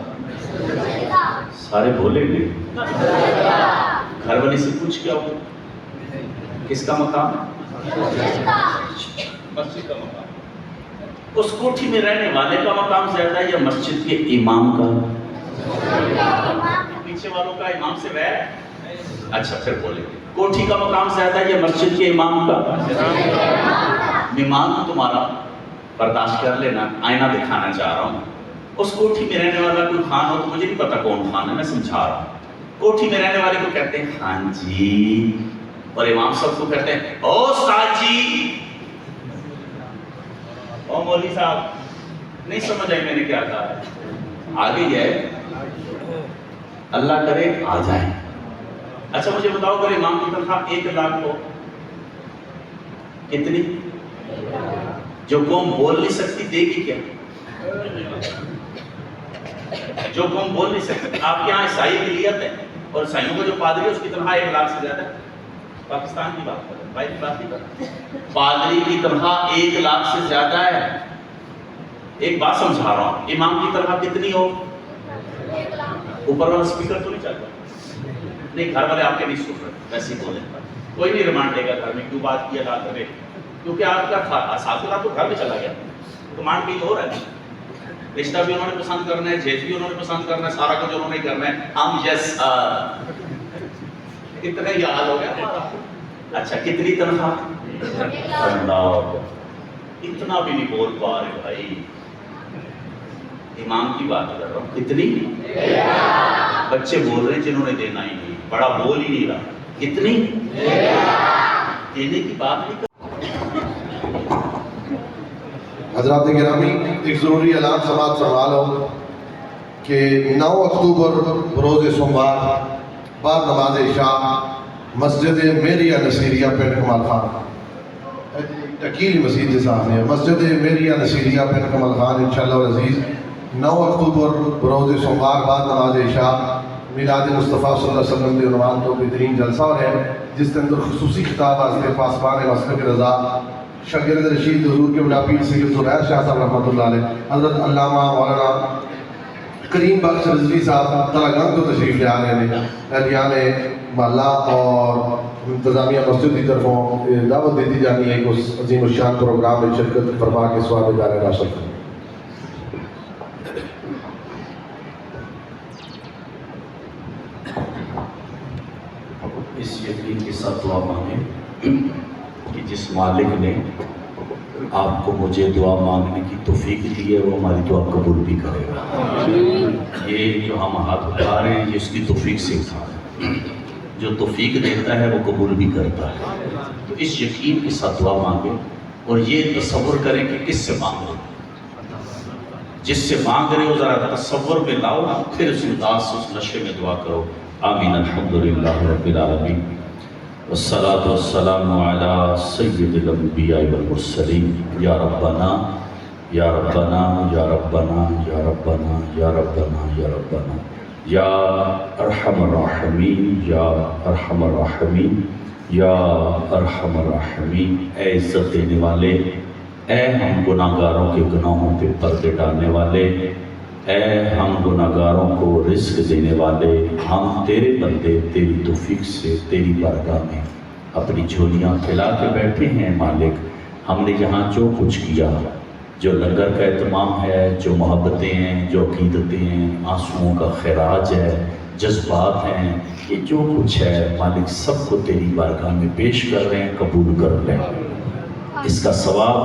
سارے بولے نہیں. گھر والے سے پوچھ کیا ہو کس کا مقام ہے؟ مسجد کا مقام. اس کوٹھی میں رہنے والے کا مقام زیادہ ہے یا مسجد کے امام کا؟ پیچھے والوں کا امام سے ویر. اچھا پھر بولے کوٹھی کا مقام زیادہ ہے یا مسجد کے امام کا؟ مہمان تمہارا برداشت کر لینا، آئینہ دکھانا چاہ رہا ہوں. اس کوٹھی میں رہنے والا کوئی خان ہو تو مجھے نہیں پتا کون خان ہے، میں سمجھا رہا ہوں. کوٹھی میں رہنے والے کو کہتے ہیں خان جی، اور امام صاحب کو کہتے ہیں او استاد جی، او مولوی صاحب. نہیں سمجھ آئی میں نے کیا کہا ہے؟ آگے یہ ہے اللہ کرے آ جائیں. اچھا مجھے بتاؤ اگر امام کی تنخواہ 1 لاکھ ہو کتنی؟ جو قوم بول نہیں سکتی دے گی کیا؟ جو قوم بول نہیں سکتی. آپ کے یہاں عیسائی ملیت ہے اور عیسائیوں کا جو پادری ہے اس کی تنخواہ 1 لاکھ سے زیادہ ہے. پاکستان کی بات کر رہے ہیں، بھائی کی بات نہیں کر رہے. پادری کی تنخواہ 1 لاکھ سے زیادہ ہے. ایک بات سمجھا رہا ہوں، امام کی تنخواہ کتنی ہو؟ اوپر والا اسپیکر تو نہیں چل رہا؟ نہیں گھر والے آپ کے نہیں سن رہے، ویسے ہی بولیں. کوئی نہیں ریمانڈ لے گا گھر میں، کیوں بات کی ادا کرے؟ کیونکہ آپ کا ساتھ تو گھر میں چلا گیا، کمانڈ کہیں اور ہے. رشتہ بھی انہوں نے پسند کرنا ہے، جیز بھی انہوں نے پسند کرنا ہے، سارا کچھ انہوں نے کرنا ہے. ہم یس اتنا ہی یاد ہو گیا ہمارا. اچھا کتنی تنخواہ؟ اللہ، اتنا بھی نہیں بول پا رہے بھائی. امام کی بات کر رہا ہوں. کتنی؟ بچے بول رہے ہیں جنہوں نے دینا ہی نہیں، بڑا بول ہی نہیں رہا. کتنی؟ دینے کی بات نہیں کر. حضرات گرامی، ایک ضروری اعلان سماعت فرما لو کہ 9 اکتوبر روز سوموار بعد نماز عشاء مسجد میریہ نصیریہ پنڈ کمال خان، تکیلی مسجد جیسا ہے، مسجد میریہ نصیریہ پنڈ کمال خان انشاءاللہ العزیز 9 اکتوبر روز سوموار بعد نماز عشاء میلاد مصطفیٰ صلی اللہ علیہ وسلم کے عنوان تو بہترین جلسہ ہے، جس کے اندر خصوصی خطاب واسطے پاسبان مسلک رضا شاگرد رشید حضور کے بلا پیر سید زبیر شاہ صاحب رحمۃ اللہ علیہ، حضرت علامہ مولانا کریم بخش رضوی صاحب تلاگنگ کو تشریف لے آ رہے ہیں. اہلیان محلہ اور انتظامیہ مسجد کی طرفوں دعوت دیتی جانی ہے کہ اس عظیم الشان پروگرام میں شرکت فرما کے ثواب دار حاصل کریں. اس یقین کے ساتھ دعا مانگیں کہ جس مالک نے آپ کو مجھے دعا مانگنے کی توفیق دی ہے وہ ہماری دعا قبول بھی کرے گا. یہ جو ہم ہاتھ اٹھا رہے ہیں یہ اس کی توفیق سے اٹھا رہے ہیں. جو توفیق دیتا ہے وہ قبول بھی کرتا ہے. تو اس یقین کے ساتھ دعا مانگیں اور یہ تصور کریں کہ کس سے مانگ رہے ہیں. جس سے مانگ رہے ہو ذرا تصور میں لاؤ، پھر اس انداز سے اس نشے میں دعا کرو. آمین. الحمدللہ رب العالمین والصلاة والسلام علی سید الانبیاء والمرسلین. یا ربنا یا ربنا یا ربنا یا ربنا یا ربنا یا ربنا یا ارحم الراحمین یا ارحم الراحمین یا ارحم الراحمین. اے عزت دینے والے، اے ہم گناہ گاروں کے گناہوں پہ پردے ڈالنے والے، اے ہم گناہ گاروں کو رزق دینے والے، ہم تیرے بندے تیری توفیق سے تیری بارگاہ میں اپنی جھولیاں پھیلا کے بیٹھے ہیں. مالک ہم نے یہاں جو کچھ کیا، جو لنگر کا اہتمام ہے، جو محبتیں ہیں، جو عقیدتیں ہیں، آنسوؤں کا خراج ہے، جذبات ہیں، یہ جو کچھ ہے مالک سب کو تیری بارگاہ میں پیش کر رہے ہیں. قبول کر لیں. اس کا ثواب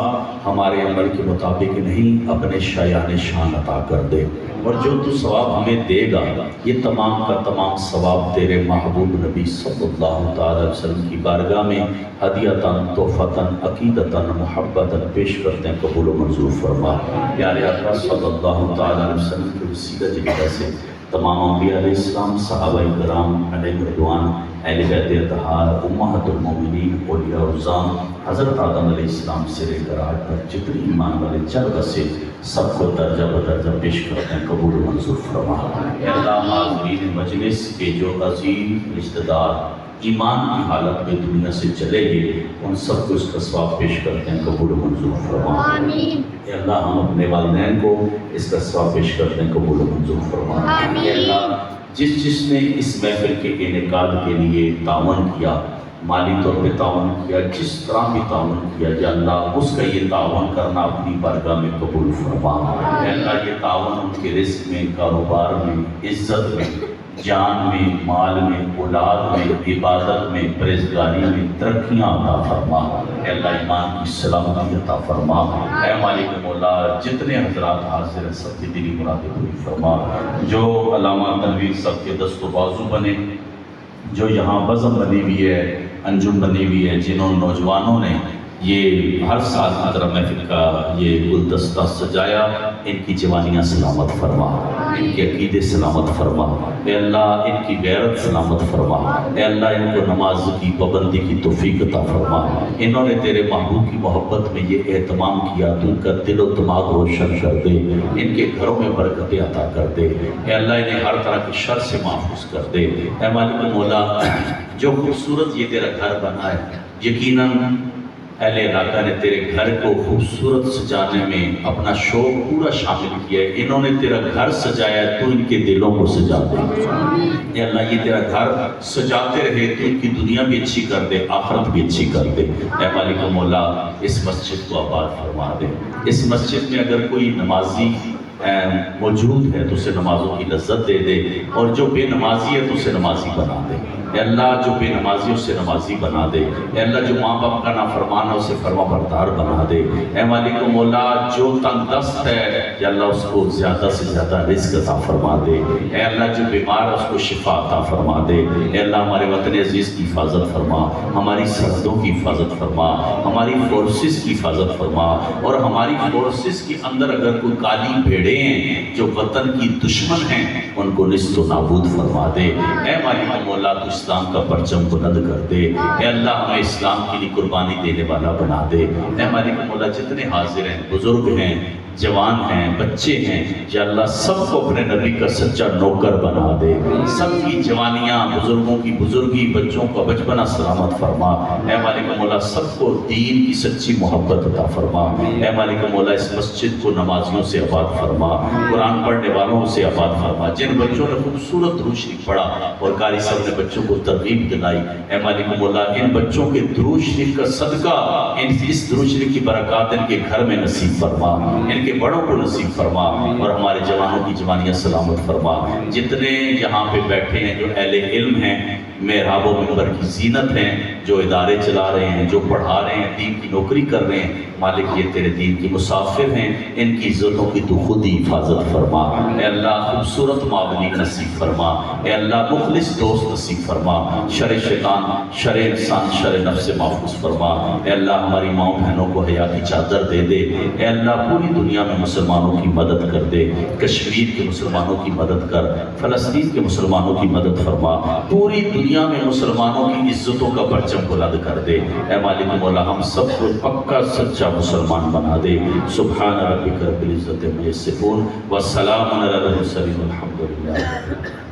ہمارے عمل کے مطابق نہیں، اپنے شایان شان عطا کر دے. اور جو تو ثواب ہمیں دے گا یہ تمام کا تمام ثواب تیرے محبوب نبی صلی اللہ تعالی علیہ وسلم کی بارگاہ میں ہدیتاً، تحفتاً، عقیدتاً، محبتاً پیش کرتے ہیں. قبول و منظور فرما. پیارے آقا صلی اللہ تعالی علیہ وسلم کے وسیلہ جلوہ سے تمام انبیاء علیہ السلام، صحابہ کرام علیہ رضوان، اہل بیت اطہار، امہات المومنین، اولیاء الرزام، حضرت آدم علیہ السلام سے لے کر آج تک جتنی ایمان والے چل بسے سب کو درجہ بدرجہ پیش کرتے ہیں. قبول و منظور فرما. اے اللہ حاضرین مجلس کے جو عظیم رشتہ دار ایمان کی حالت میں دنیا سے چلے گئے، ان سب کو اس کا ثواب پیش کرتے ہیں، قبول و منظور فرما۔ آمین۔ اے اللہ ہم اپنے والدین کو اس کا ثواب پیش کرتے ہیں، قبول و منظور فرما۔ آمین۔ اے اللہ جس نے اس محفل کے انعقاد کے لیے تعاون کیا، مالی طور پہ تعاون کیا، جس طرح بھی تعاون کیا، یا اللہ اس کا یہ تعاون کرنا اپنی بارگاہ میں قبول فرما۔ اے اللہ یہ تعاون ان کے رزق میں، کاروبار میں، عزت میں، جان میں، مال میں، اولاد میں، عبادت میں، پرہیزگاری میں ترقیاں عطا فرما۔ اے اللہ ایمان کی سلامتی عطا فرما۔ اے مالک مولا جتنے حضرات حاضر ہیں سب کی دلی مرادیں پوری فرما۔ جو علامہ تنویر صاحب کے دست و بازو بنے، جو یہاں بزم بنی ہوئی ہے، انجم بنی ہوئی ہے، جنہوں نوجوانوں نے یہ ہر سال کی طرح محفل کا یہ گلدستہ سجایا، ان کی جوانیاں سلامت فرما، ان کے عقیدے سلامت فرما۔ اے اللہ ان کی غیرت سلامت فرما۔ اے اللہ ان کو نماز کی پابندی کی توفیق عطا فرما۔ انہوں نے تیرے محبوب کی محبت میں یہ اہتمام کیا، تو ان کا دل و دماغ روشن کر دے، ان کے گھروں میں برکتیں عطا کر دے۔ اے اللہ انہیں ہر طرح کی شر سے محفوظ کر دے۔ اے مالک مولا جو خوبصورت یہ تیرا گھر بنا ہے، یقیناً اہل علاقہ نے تیرے گھر کو خوبصورت سجانے میں اپنا شوق پورا شامل کیا ہے۔ انہوں نے تیرا گھر سجایا ہے، تو ان کے دلوں کو سجا دے۔ اے اللہ یہ تیرا گھر سجاتے رہے تو ان کی دنیا بھی اچھی کر دے، آخرت بھی اچھی کر دے۔ اے مالک مولا اس مسجد کو آباد فرما دے۔ اس مسجد میں اگر کوئی نمازی موجود ہے تو اسے نمازوں کی لذت دے دے، اور جو بے نمازی ہے تو اسے نمازی بنا دے۔ اے اللہ جو بے نمازی اسے نمازی بنا دے۔ اے اللہ جو ماں باپ کا نافرمان ہے اسے فرما بردار بنا دے۔ اے مالک مولا جو تنگ دست ہے یا اللہ اس کو زیادہ سے زیادہ رزق عطا فرما دے۔ اے اللہ جو بیمار ہے اس کو شفا عطا فرما دے۔ اے اللہ ہمارے وطن عزیز کی حفاظت فرما، ہماری سرحدوں کی حفاظت فرما، ہماری فورسز کی حفاظت فرما، اور ہماری فورسز کے اندر اگر کوئی کالی بھیڑیں ہیں جو وطن کی دشمن ہیں ان کو نست و نابود فرما دے۔ اے مالک مولا تو اسلام کا پرچم بلند کر دے۔ اے اللہ ہمیں اسلام کے لیے قربانی دینے والا بنا دے۔ اے مالک مولا جتنے حاضر ہیں، بزرگ ہیں، جوان ہیں، بچے ہیں، یا اللہ سب کو اپنے نبی کا سچا نوکر بنا دے۔ سب کی جوانیاں، بزرگوں کی بزرگی، بچوں کو بچپنا سلامت فرما۔ اے مالک مولا سب کو دین کی سچی محبت عطا فرما۔ اے مالک مولا اس مسجد کو نمازیوں سے آباد فرما، قرآن پڑھنے والوں سے آباد فرما۔ جن بچوں نے خوبصورت درود شریف پڑھا اور قاری صاحب نے بچوں کو ترغیب دلائی، اے مالک مولا ان بچوں کے درود شریف کا صدقہ، اس درود شریف کی برکات ان کے گھر میں نصیب فرما، ان کے بڑوں کو نصیب فرما، اور ہمارے جوانوں کی جوانیاں سلامت فرما۔ جتنے یہاں پہ بیٹھے ہیں جو اہل علم ہیں، محراب و منبر کی زینت ہیں، جو ادارے چلا رہے ہیں، جو پڑھا رہے ہیں، دین کی نوکری کر رہے ہیں، مالک یہ تیرے دین کی مسافر ہیں، ان کی عزتوں کی تو خود ہی حفاظت فرما۔ اے اللہ خوبصورت معاونی نصیب فرما۔ اے اللہ مخلص دوست نصیب فرما۔ شر شیطان، شر انسان، شر نفس سے محفوظ فرما۔ اے اللہ ہماری ماں بہنوں کو حیا کی چادر دے دے۔ اے اللہ پوری دنیا میں مسلمانوں کی مدد کر دے، کشمیر کے مسلمانوں کی مدد کر، فلسطین کے مسلمانوں کی مدد فرما، پوری دنیا میں مسلمانوں کی عزتوں کا پرچم بلند کر دے۔ اے مالک مولا ہم سب کو پکا سچا مسلمان بنا دے۔ سبحان ربک رب العزت عما یصفون والسلام علی المرسلین والحمد للہ۔